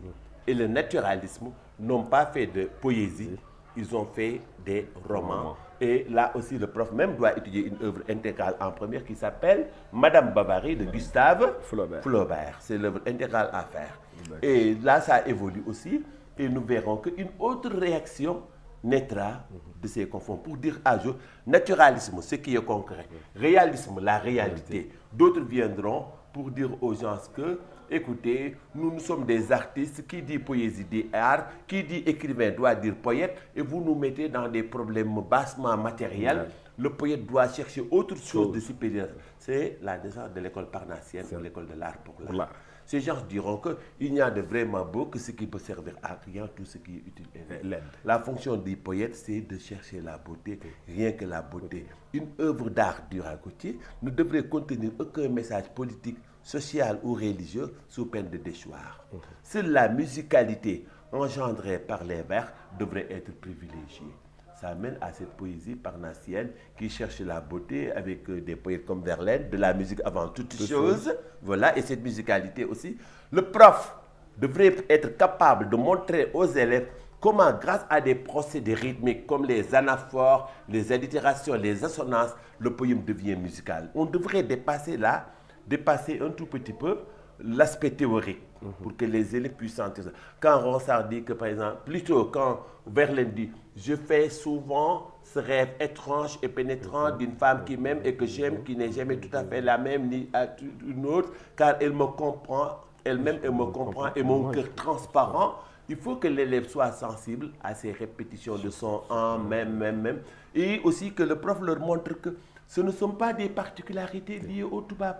Speaker 2: et le naturalisme n'ont pas fait de poésie, ils ont fait des romans. Et là aussi, le prof même doit étudier une œuvre intégrale en première qui s'appelle Madame Bovary de Gustave Flaubert. C'est l'œuvre intégrale à faire. Et là, ça évolue aussi. Et nous verrons qu'une autre réaction naîtra de ces conflits. Pour dire à jour, naturalisme, ce qui est concret. Réalisme, la réalité. D'autres viendront pour dire aux gens que, écoutez, nous sommes des artistes, qui dit poésie dit art, qui dit écrivain doit dire poète, et vous nous mettez dans des problèmes bassement matériels. Le poète doit chercher autre chose de supérieur. C'est la naissance de l'école parnassienne, l'école de l'art pour l'art. Ces gens diront qu'il n'y a de vraiment beau que ce qui peut servir à rien, tout ce qui est utile est laid. La fonction du poète, c'est de chercher la beauté, rien que la beauté. Une œuvre d'art d'Ura-Gautier ne devrait contenir aucun message politique, social ou religieux sous peine de déchoir. Seule la musicalité engendrée par les vers devrait être privilégiée. Ça mène à cette poésie parnassienne qui cherche la beauté avec des poètes comme Verlaine, de la musique avant toute chose. Voilà, et cette musicalité aussi. Le prof devrait être capable de montrer aux élèves comment, grâce à des procédés rythmiques comme les anaphores, les allitérations, les assonances, le poème devient musical. On devrait dépasser un tout petit peu l'aspect théorique pour que les élèves puissent sentir ça. Quand Ronsard dit que, par exemple, plutôt quand Verlaine dit « Je fais souvent ce rêve étrange et pénétrant d'une femme qui m'aime et que j'aime, qui n'est jamais tout à fait la même ni à une autre, car elle me comprend, elle-même elle me comprend et mon cœur transparent ». Il faut que l'élève soit sensible à ces répétitions de son « en », même. Et aussi que le prof leur montre que ce ne sont pas des particularités liées au toubab.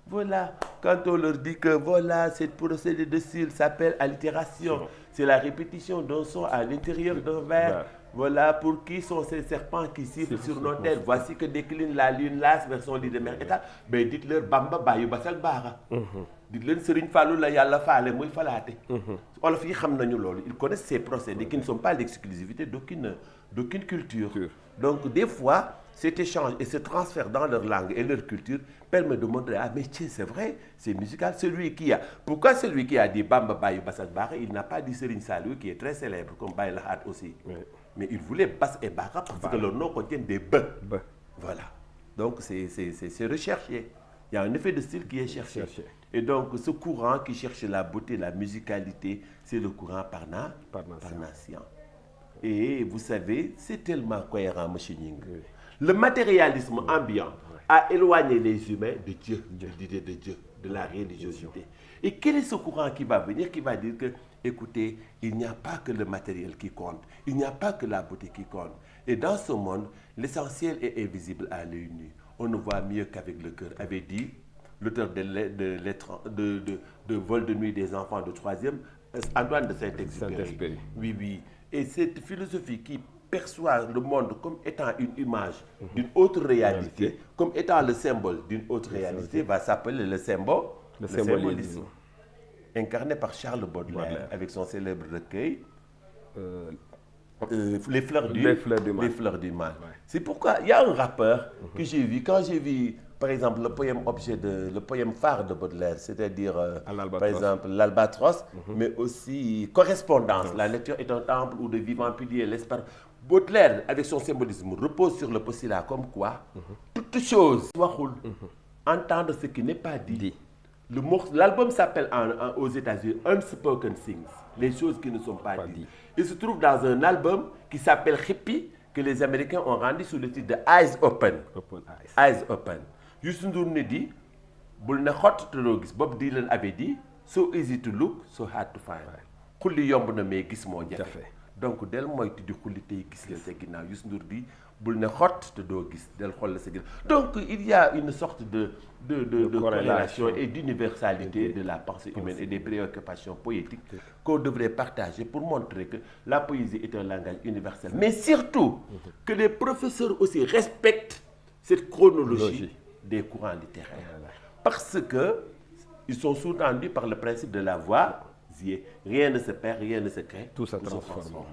Speaker 2: Voilà, quand on leur dit que voilà, cette procédé de style s'appelle allitération, c'est la répétition d'un son à l'intérieur d'un vers. Voilà, pour qui sont ces serpents qui sifflent sur nos têtes. Voici que décline la lune lasse vers son lit de mer état. Ben dites-leur Bamba Bayu Basal Bara. Dites-leur Serigne Fallou la Yalla Fale Moy Falate. Olof yi xam nañu loolu. Ils connaissent ces procédés qui ne sont pas l'exclusivité d'aucune culture. Donc des fois, cet échange et ce transfert dans leur langue et leur culture permet de montrer, ah mais tiens, c'est vrai, c'est musical. Pourquoi celui qui a dit Bamba Bayu Basal Bara, il n'a pas dit Serigne Saliou qui est très célèbre, comme Baye Lahat aussi. Mais il voulait Bass et Bara parce que leur nom contient des B. Voilà. Donc c'est recherché. Il y a un effet de style qui est cherché. Et donc ce courant qui cherche la beauté, la musicalité, c'est le courant parnassien. Et vous savez, c'est tellement cohérent, M. Nying. Le matérialisme ambiant a éloigné les humains de Dieu, de l'idée de Dieu, de la religiosité. Et quel est ce courant qui va venir, qui va dire que, écoutez, il n'y a pas que le matériel qui compte, il n'y a pas que la beauté qui compte. Et dans ce monde, l'essentiel est invisible à l'œil nu. On ne voit mieux qu'avec le cœur, avait dit l'auteur de Vol de nuit des enfants de 3e, Antoine de Saint-Exupéry. Oui. Et cette philosophie qui perçoit le monde comme étant une image d'une autre réalité, comme étant le symbole d'une autre réalité, va s'appeler le symbolisme. Incarné par Charles Baudelaire avec son célèbre recueil Les fleurs du mal. C'est pourquoi il y a un rappeur que j'ai vu, quand j'ai vu par exemple le poème phare de Baudelaire, c'est-à-dire par exemple l'Albatros, mais aussi Correspondance, la nature est un temple où de vivants piliers l'espérance. Baudelaire, avec son symbolisme, repose sur le postulat comme quoi toute chose, entendre ce qui n'est pas dit. L'album s'appelle aux États-Unis Unspoken Things, les choses qui ne sont pas dites. Il se trouve dans un album qui s'appelle Hippie, que les Américains ont rendu sous le titre de Eyes Open. Eyes Open. Youssou N'Dour ne dit, bul ne xott te doo gis. Bob Dylan avait dit, so easy to look, so hard to find. Xulli yomb na mais gis moo jafe. Donc del moytu di xulli tey gis la sa ginnaaw. Youssou N'Dour dit, bul ne xott te doo gis, del xool la sa ginnaaw. Donc il y a une sorte de corrélation et d'universalité de la pensée humaine et des préoccupations poétiques qu'on devrait partager pour montrer que la poésie est un langage universel. Mais surtout, que les professeurs aussi respectent cette chronologie des courants littéraires. Parce qu'ils sont sous-tendus par le principe de la voix. Rien ne se perd, rien ne se crée.
Speaker 1: Tout se transforme.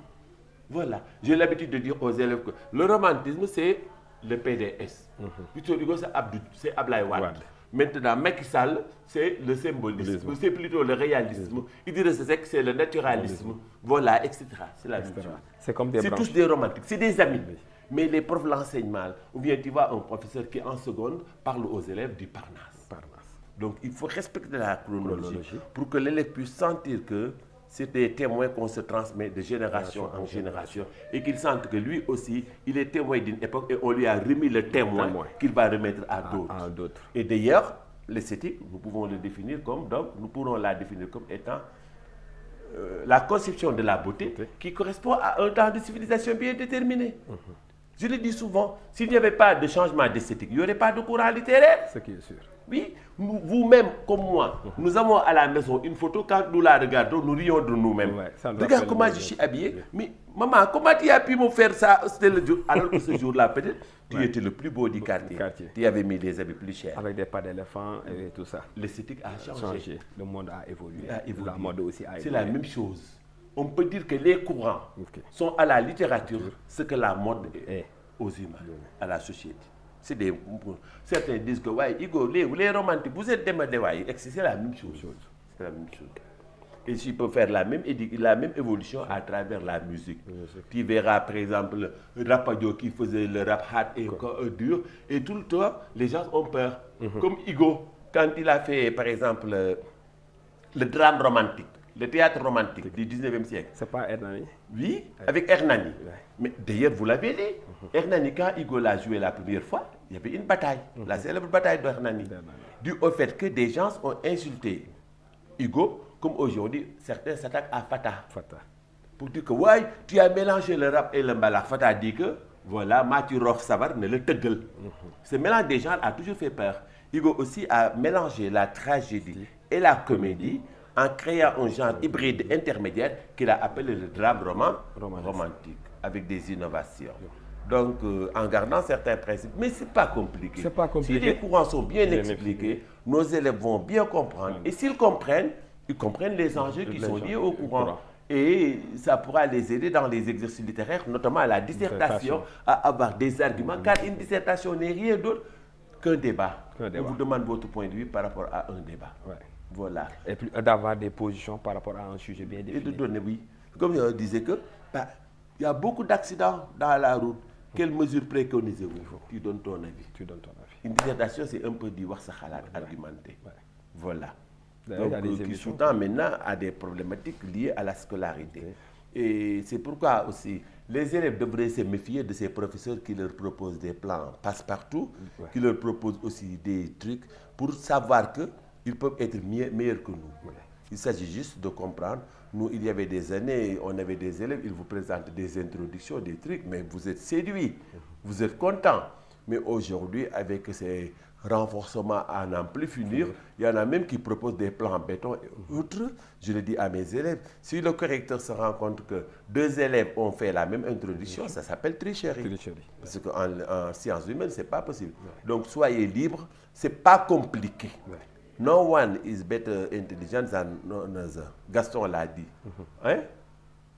Speaker 2: Voilà. J'ai l'habitude de dire aux élèves que le romantisme, c'est le PDS. Victor Hugo, c'est Ablaye Wade. Maintenant, Macky Sall, c'est le symbolisme. C'est plutôt le réalisme. Idrissa Seck, c'est le naturalisme. Voilà, etc. C'est la même chose.
Speaker 1: C'est comme des branches.
Speaker 2: C'est tous des romantiques. C'est des amis. Mais les profs l'enseignent mal. Ou bien tu vois un professeur qui, en seconde, parle aux élèves du Parnasse. Donc, il faut respecter la chronologie pour que l'élève puisse sentir que c'est des témoins qu'on se transmet de génération en génération et qu'il sente que lui aussi, il est témoin d'une époque et on lui a remis le témoin qu'il va remettre à d'autres. Et d'ailleurs, l'esthétique, nous pouvons le définir comme, donc, nous pourrons la définir comme étant la conception de la beauté qui correspond à un temps de civilisation bien déterminé. Je le dis souvent, s'il n'y avait pas de changement d'esthétique, il n'y aurait pas de courant littéraire.
Speaker 1: Ce qui est sûr.
Speaker 2: Oui, vous-même comme moi, nous avons à la maison une photo, quand nous la regardons, nous rions de nous-mêmes.
Speaker 1: Ouais,
Speaker 2: Regarde comment je suis habillé. Mais maman, comment tu as pu me faire ça? C'était le jour. Alors que ce jour-là, peut-être, tu étais le plus beau du quartier. Tu avais mis des habits plus chers.
Speaker 1: Avec des pas d'éléphant et tout ça.
Speaker 2: L'esthétique a changé.
Speaker 1: Le monde a évolué.
Speaker 2: La
Speaker 1: mode aussi a évolué.
Speaker 2: C'est la même chose. On peut dire que les courants sont à la littérature ce que la mode est aux humains, à la société. Certains disent que ouais, Igo, les romantiques, vous êtes des c'est la même chose. C'est la même chose. Et tu peux faire la même évolution à travers la musique. Tu verras par exemple Rapadio qui faisait le rap hard et dur, et tout le temps les gens ont peur. Comme Igo, quand il a fait par exemple le drame romantique, le théâtre romantique du 19e siècle.
Speaker 1: C'est pas Hernani?
Speaker 2: Oui, avec Hernani. Mais d'ailleurs, vous l'avez dit, Hernani, quand Igo l'a joué la première fois, il y avait une bataille, la célèbre bataille de Hernani, dû au fait que des gens ont insulté Igo, comme aujourd'hui, certains s'attaquent à Fata. Pour dire que, ouais, tu as mélangé le rap et le mbalax. Fata dit que, voilà, Mathieu Roch Savar ne le tegle. Ce mélange des genres a toujours fait peur. Igo aussi a mélangé la tragédie et la comédie en créant un genre hybride intermédiaire qu'il a appelé le drame romantique, avec des innovations. Donc, en gardant certains principes, mais ce n'est pas compliqué.
Speaker 1: C'est pas compliqué.
Speaker 2: Si les courants sont bien expliqués, nos élèves vont bien comprendre. Et s'ils comprennent, ils comprennent les enjeux qui sont liés au courant. Et ça pourra les aider dans les exercices littéraires, notamment à la dissertation, à avoir des arguments, car une dissertation n'est rien d'autre qu'un débat. On vous demande votre point de vue par rapport à un débat. Voilà.
Speaker 1: Et puis d'avoir des positions par rapport à un sujet bien défini.
Speaker 2: Et de donner, oui. Comme je disais que, il y a beaucoup d'accidents dans la route. Quelles mesures préconisez-vous? Tu donnes ton avis. Une dissertation, c'est un peu du wax khalat argumenté. Voilà. Donc, qui sous-tend maintenant à des problématiques liées à la scolarité. Et c'est pourquoi aussi les élèves devraient se méfier de ces professeurs qui leur proposent des plans passe-partout, qui leur proposent aussi des trucs pour savoir qu'ils peuvent être meilleurs que nous. Il s'agit juste de comprendre. Nous, il y avait des années, on avait des élèves, ils vous présentent des introductions, des trucs, mais vous êtes séduits, vous êtes contents. Mais aujourd'hui, avec ces renforcements à n'en plus finir, il y en a même qui proposent des plans en béton et autres. Je le dis à mes élèves, si le correcteur se rend compte que 2 élèves ont fait la même introduction, ça s'appelle tricherie. Parce qu'en sciences humaines, ce n'est pas possible. Donc, soyez libres, ce n'est pas compliqué. No one is better intelligent than another. Gaston l'a dit.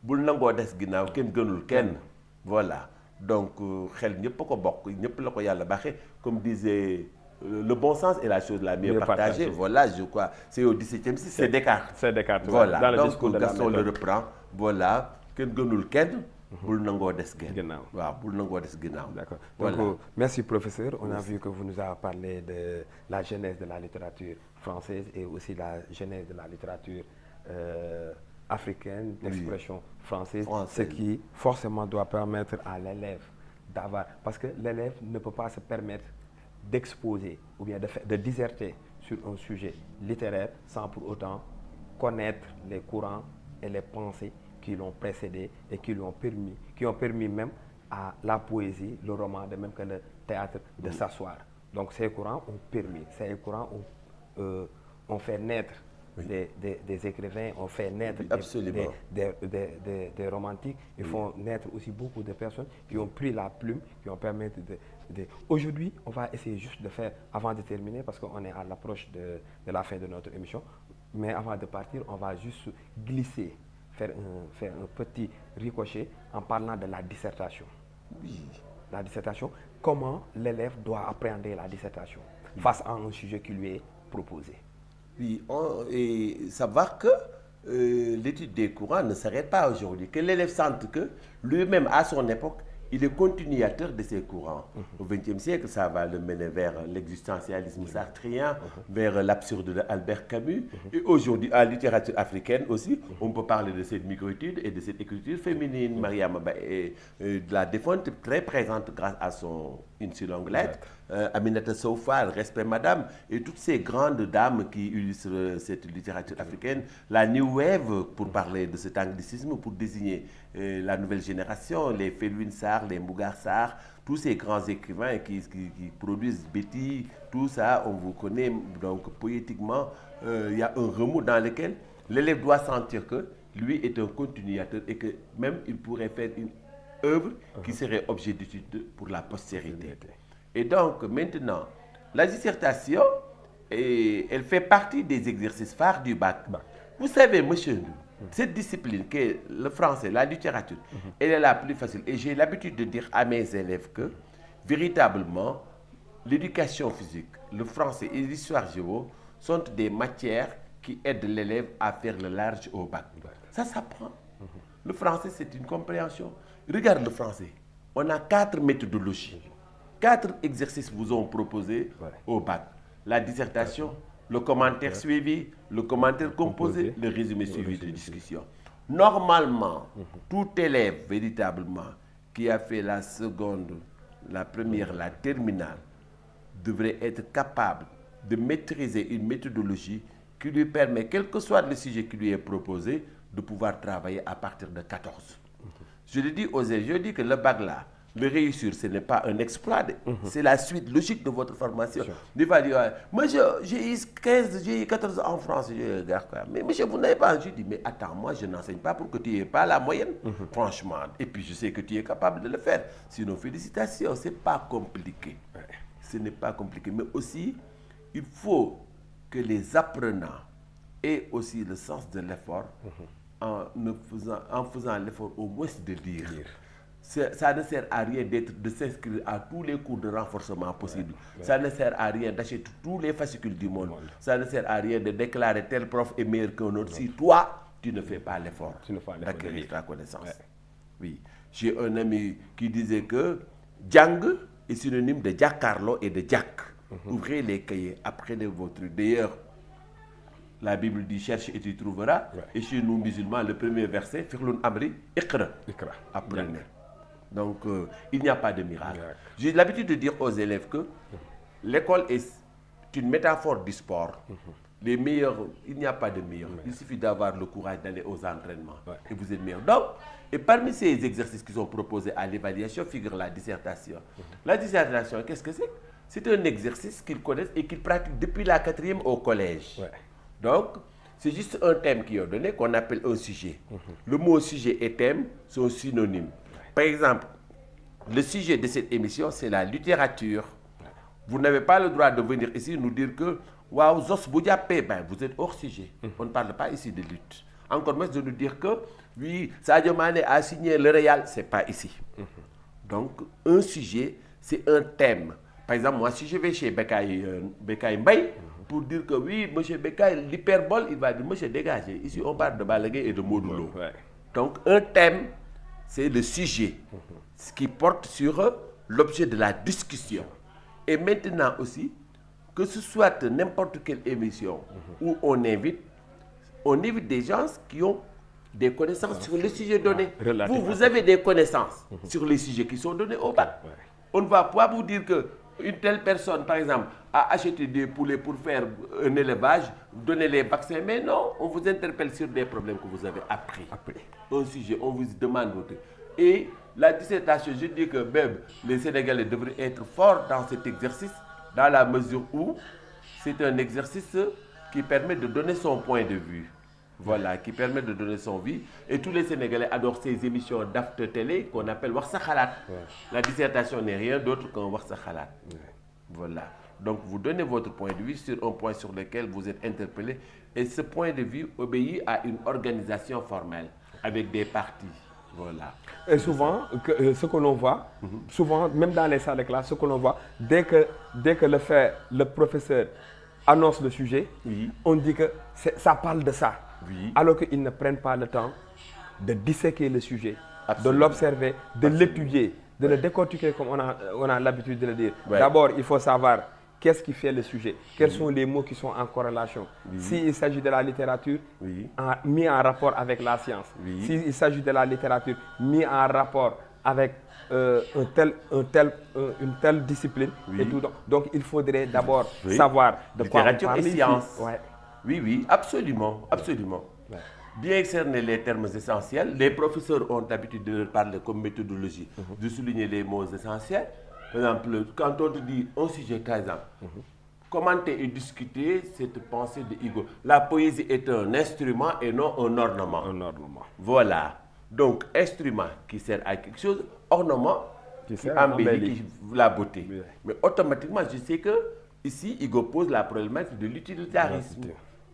Speaker 2: Bul nango des ginaaw ken gënul ken. Voilà. Donc xel ñepp ko bokk, ñepp la ko yalla baxé, comme disait le bon sens est la chose la mieux partagée. Voilà, je crois. C'est au XVIIe siècle, c'est Descartes.
Speaker 1: C'est Descartes.
Speaker 2: Voilà.
Speaker 1: Dans le
Speaker 2: donc
Speaker 1: discours de
Speaker 2: Gaston le reprend. Voilà. Ken gënul ken. Bul nango des
Speaker 1: ginaaw.
Speaker 2: Waaw, bul nango des ginaaw.
Speaker 1: D'accord.
Speaker 2: Voilà.
Speaker 1: Donc merci professeur. On a vu que vous nous avez parlé de la genèse de la littérature française et aussi la genèse de la littérature africaine, d'expression française, ce qui forcément doit permettre à l'élève d'avoir, parce que l'élève ne peut pas se permettre d'exposer ou bien de disserter sur un sujet littéraire sans pour autant connaître les courants et les pensées qui l'ont précédé et qui ont permis même à la poésie, le roman, de même que le théâtre, de s'asseoir. Donc ces courants ont permis, ces courants ont fait naître des écrivains, ont fait naître des romantiques, ils font naître aussi beaucoup de personnes qui ont pris la plume, qui ont permis de... Aujourd'hui, on va essayer juste de faire, avant de terminer, parce qu'on est à l'approche de la fin de notre émission, mais avant de partir, on va juste glisser, faire un petit ricochet en parlant de la dissertation.
Speaker 2: Oui.
Speaker 1: La dissertation, comment l'élève doit appréhender la dissertation face à un sujet qui lui est proposé.
Speaker 2: Oui, et savoir que l'étude des courants ne s'arrête pas aujourd'hui, que l'élève sente que lui-même, à son époque, il est continuateur de ces courants. Au XXe siècle, ça va le mener vers l'existentialisme sartrien, vers l'absurde d'Albert Camus. Et aujourd'hui, en littérature africaine aussi, on peut parler de cette microétude et de cette écriture féminine. Mariama Ba est de la défunte, très présente grâce à une si longue lettre. Aminata Sow Fall, Respect Madame, et toutes ces grandes dames qui illustrent cette littérature africaine, la New Wave, pour parler de cet anglicisme, pour désigner la nouvelle génération, les Felwine Sarr, les Mbougar Sarr, tous ces grands écrivains qui produisent Betty, tout ça, on vous connaît. Donc poétiquement, il y a un remous dans lequel l'élève doit sentir que lui est un continuateur et que même il pourrait faire une œuvre qui serait objet d'étude pour la postérité. Et donc maintenant, la dissertation, elle fait partie des exercices phares du bac. Vous savez, monsieur, cette discipline qui est le français, la littérature, elle est la plus facile. Et j'ai l'habitude de dire à mes élèves que, véritablement, l'éducation physique, le français et l'histoire géo sont des matières qui aident l'élève à faire le large au bac. Ça s'apprend. Le français, c'est une compréhension. Regarde le français. On a 4 méthodologies. 4 exercices vous ont proposés au bac. La dissertation, le commentaire suivi, le commentaire composé, le résumé suivi de discussion. Normalement, tout élève véritablement qui a fait la seconde, la première, la terminale, devrait être capable de maîtriser une méthodologie qui lui permet, quel que soit le sujet qui lui est proposé, de pouvoir travailler à partir de 14. Je le dis aux élèves, je dis que le bac là, le réussir, ce n'est pas un exploit, c'est la suite logique de votre formation. Il va dire, moi j'ai eu 15, j'ai eu 14 en France, je regarde quoi. Mais monsieur, vous n'avez pas, je dis, mais attends, moi je n'enseigne pas pour que tu n'aies pas la moyenne, franchement. Et puis je sais que tu es capable de le faire. Sinon, félicitations, ce n'est pas compliqué. Ce n'est pas compliqué. Mais aussi, il faut que les apprenants aient aussi le sens de l'effort en faisant l'effort au moins de lire. Ça ne sert à rien de s'inscrire à tous les cours de renforcement possibles. Ça ne sert à rien d'acheter tous les fascicules du monde. Ça ne sert à rien de déclarer tel prof est meilleur qu'un autre si toi, tu ne fais pas l'effort d'acquérir ta connaissance. Oui. J'ai un ami qui disait que Djang est synonyme de Giancarlo et de Jack. Ouvrez les cahiers, apprenez vos trucs. D'ailleurs, la Bible dit cherche et tu trouveras. Et chez nous musulmans, le premier verset, Firloun Amri, Iqra. Apprenez. Donc, il n'y a pas de miracle. J'ai l'habitude de dire aux élèves que l'école est une métaphore du sport. Les meilleurs, il n'y a pas de meilleurs. Il suffit d'avoir le courage d'aller aux entraînements. Et vous êtes meilleurs. Donc, et parmi ces exercices qui sont proposés à l'évaluation figure la dissertation. La dissertation, qu'est-ce que c'est? C'est un exercice qu'ils connaissent et qu'ils pratiquent depuis la 4e au collège. Donc, c'est juste un thème qui est donné qu'on appelle un sujet. Le mot sujet et thème sont synonymes. Par exemple, le sujet de cette émission, c'est la littérature. Vous n'avez pas le droit de venir ici nous dire que waouh, Zos Boudiapé, ben, vous êtes hors sujet. On ne parle pas ici de lutte. Encore moins de nous dire que oui, Sadio Mané a signé le Real, ce n'est pas ici. Donc, un sujet, c'est un thème. Par exemple, moi, si je vais chez Bekay Mbaye, pour dire que oui, monsieur Bekay, l'hyperbole, il va dire, monsieur, dégagez. Ici, on parle de Balaguer et de Modulo. Donc, un thème, c'est le sujet, ce qui porte sur l'objet de la discussion. Et maintenant aussi, que ce soit n'importe quelle émission où on invite des gens qui ont des connaissances sur les sujets donnés. Vous avez des connaissances sur les sujets qui sont donnés au bac. On ne va pas vous dire que une telle personne, par exemple, a acheté des poulets pour faire un élevage, donner les vaccins, mais non, on vous interpelle sur des problèmes que vous avez appris. Un sujet, on vous demande votre... Et la dissertation, je dis que même les Sénégalais devraient être forts dans cet exercice, dans la mesure où c'est un exercice qui permet de donner son point de vue. Voilà, qui permet de donner son vie. Et tous les Sénégalais adorent ces émissions d'after télé qu'on appelle Warsa Khalat. La dissertation n'est rien d'autre qu'un Warsa Khalat. Voilà. Donc vous donnez votre point de vue sur un point sur lequel vous êtes interpellé. Et ce point de vue obéit à une organisation formelle avec des parties. Voilà.
Speaker 1: Et souvent, ce que l'on voit, souvent, même dans les salles de classe, ce que l'on voit, dès que le professeur annonce le sujet, on dit que ça parle de ça. Alors qu'ils ne prennent pas le temps de disséquer le sujet, de l'observer, de l'étudier, de le décortiquer comme on a l'habitude de le dire. D'abord, il faut savoir qu'est-ce qui fait le sujet, quels sont les mots qui sont en corrélation. S'il s'agit de la littérature, mis en rapport avec la science. S'il s'agit de la littérature, mis en rapport avec une telle discipline et tout. Donc, il faudrait d'abord savoir de quoi on parle.
Speaker 2: Littérature et sciences.
Speaker 1: Ouais.
Speaker 2: Oui, oui, absolument, absolument.
Speaker 1: Ouais.
Speaker 2: Bien cerner les termes essentiels, les professeurs ont l'habitude de parler comme méthodologie, de souligner les mots essentiels. Par exemple, quand on te dit un sujet, par exemple, commenter et discuter cette pensée de Hugo. La poésie est un instrument et non un ornement.
Speaker 1: Un ornement.
Speaker 2: Voilà. Donc, instrument qui sert à quelque chose, ornement qui embellit la beauté. Oui. Mais automatiquement, je sais que ici, Hugo pose la problématique de l'utilitarisme.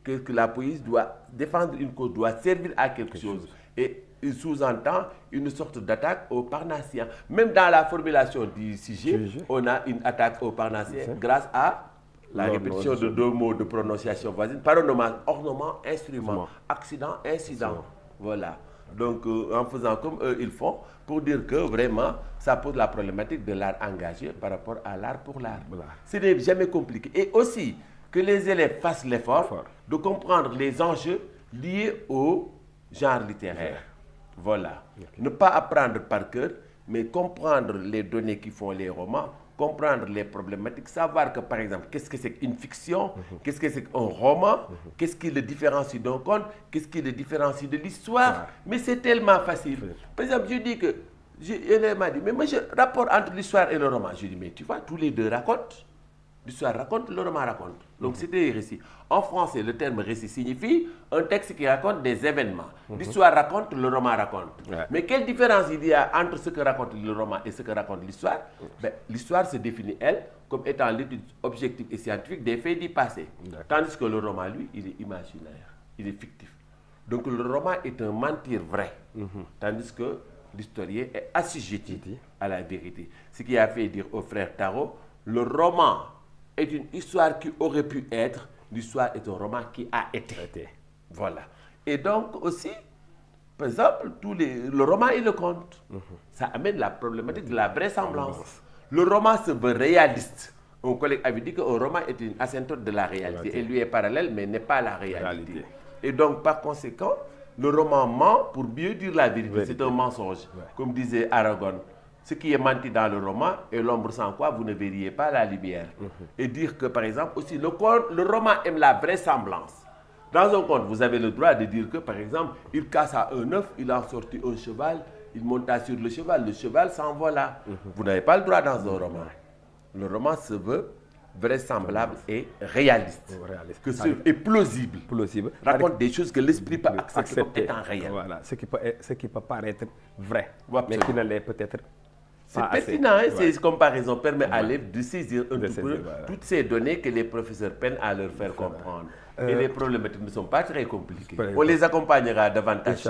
Speaker 2: Que la poésie doit défendre une cause, doit servir à quelque chose. Et il sous-entend une sorte d'attaque au parnassien. Même dans la formulation du sujet, on a une attaque au parnassien grâce à la répétition de deux mots de prononciation voisine. Paronomase, ornement, instrument, accident, incident. Voilà. Donc, en faisant comme eux, ils font, pour dire que vraiment, ça pose la problématique de l'art engagé par rapport à l'art pour l'art. Voilà. Ce n'est jamais compliqué. Et aussi, que les élèves fassent l'effort de comprendre les enjeux liés au genre littéraire. Voilà. Ne pas apprendre par cœur, mais comprendre les données qui font les romans, comprendre les problématiques, savoir que, par exemple, qu'est-ce que c'est qu'une fiction, qu'est-ce que c'est qu'un roman, qu'est-ce qui le différencie d'un conte, qu'est-ce qui le différencie de l'histoire. Mais c'est tellement facile. Par exemple, je dis que, elle m'a dit, mais moi, je rapport entre l'histoire et le roman. Je dis, mais tu vois, tous les deux racontent. L'histoire raconte, le roman raconte. Donc, c'est des récits. En français, le terme récit signifie un texte qui raconte des événements. L'histoire raconte, le roman raconte. Ouais. Mais quelle différence il y a entre ce que raconte le roman et ce que raconte l'histoire? L'histoire se définit, elle, comme étant l'étude objective et scientifique des faits du passé. Tandis que le roman, lui, il est imaginaire, il est fictif. Donc, le roman est un mentir vrai. Tandis que l'historien est assujetti à la vérité. Ce qui a fait dire au frère Tarot, le roman est une histoire qui aurait pu être, l'histoire est un roman qui a été. Voilà. Et donc aussi, par exemple, le roman et le conte, ça amène la problématique de la vraisemblance. Le roman se veut réaliste. Un collègue avait dit qu'un roman est une asymptote de la réalité. Et lui est parallèle, mais n'est pas la réalité. Et donc, par conséquent, le roman ment pour mieux dire la vérité. C'est un mensonge. Comme disait Aragon. Ce qui est menti dans le roman est l'ombre sans quoi vous ne verriez pas la lumière. Et dire que, par exemple, aussi, le roman aime la vraisemblance. Dans un conte, vous avez le droit de dire que, par exemple, il casse à un œuf, il a sorti un cheval, il monta sur le cheval s'envola. Vous n'avez pas le droit dans un roman. Le roman se veut vraisemblable et réaliste. Et plausible. Raconte des choses que l'esprit peut accepter comme étant réelles.
Speaker 1: Voilà, ce qui peut paraître vrai, mais qui ne l'est peut-être pas.
Speaker 2: C'est pertinent, hein? Ces comparaisons permettent à l'élève de saisir un tout peu toutes ces données que les professeurs peinent à leur faire comprendre. Et les problématiques ne sont pas très compliquées. On les accompagnera davantage.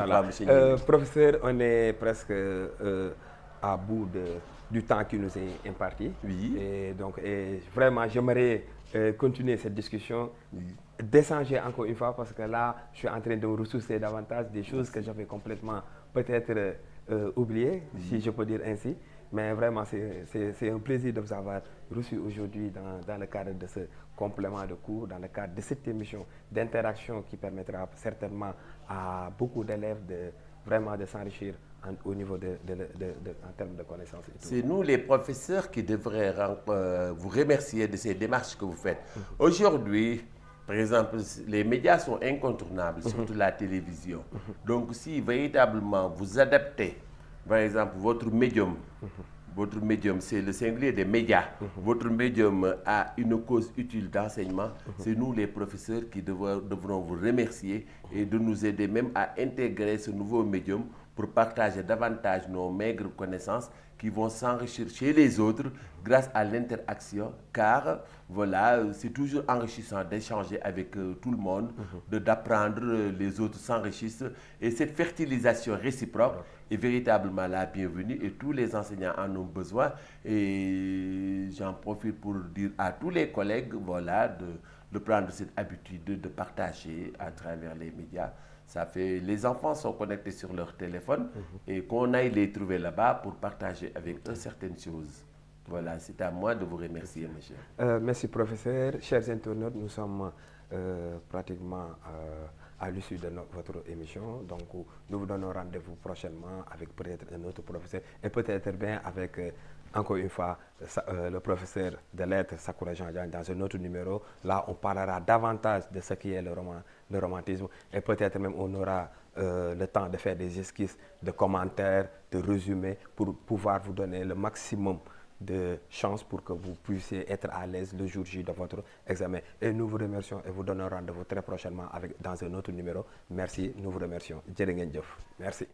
Speaker 1: Professeur, on est presque à bout du temps qui nous est imparti.
Speaker 2: Oui.
Speaker 1: Et donc, vraiment, j'aimerais continuer cette discussion, d'échanger encore une fois, parce que là, je suis en train de me ressourcer davantage des choses que j'avais complètement peut-être oubliées, si je peux dire ainsi. Mais vraiment, c'est un plaisir de vous avoir reçu aujourd'hui dans le cadre de ce complément de cours, dans le cadre de cette émission d'interaction qui permettra certainement à beaucoup d'élèves de s'enrichir au niveau en termes de connaissances.
Speaker 2: C'est nous, les professeurs, qui devraient vous remercier de ces démarches que vous faites. Aujourd'hui, par exemple, les médias sont incontournables, surtout la télévision. Donc, si véritablement vous adaptez, par exemple, votre médium, c'est le singulier des médias. Votre médium a une cause utile d'enseignement. C'est nous, les professeurs, qui devrons vous remercier et de nous aider même à intégrer ce nouveau médium pour partager davantage nos maigres connaissances qui vont s'enrichir chez les autres grâce à l'interaction, car voilà, c'est toujours enrichissant d'échanger avec tout le monde, d'apprendre, les autres s'enrichissent, et cette fertilisation réciproque est véritablement la bienvenue et tous les enseignants en ont besoin. Et j'en profite pour dire à tous les collègues, voilà, de prendre cette habitude de partager à travers les médias. Ça fait, les enfants sont connectés sur leur téléphone et qu'on aille les trouver là-bas pour partager avec eux certaines choses. Voilà, c'est à moi de vous remercier, monsieur.
Speaker 1: Merci, professeur. Chers internautes, nous sommes pratiquement à l'issue de votre émission. Donc, nous vous donnons rendez-vous prochainement avec peut-être un autre professeur et peut-être bien avec, encore une fois, le professeur de lettres Sakura Jean dans un autre numéro. Là, on parlera davantage de ce qui est le romantisme et peut-être même on aura le temps de faire des esquisses, de commentaires, de résumés pour pouvoir vous donner le maximum de chances pour que vous puissiez être à l'aise le jour J de votre examen. Et nous vous remercions et vous donnons rendez-vous très prochainement dans un autre numéro. Merci, nous vous remercions. Jërë ngeen jëf. Merci.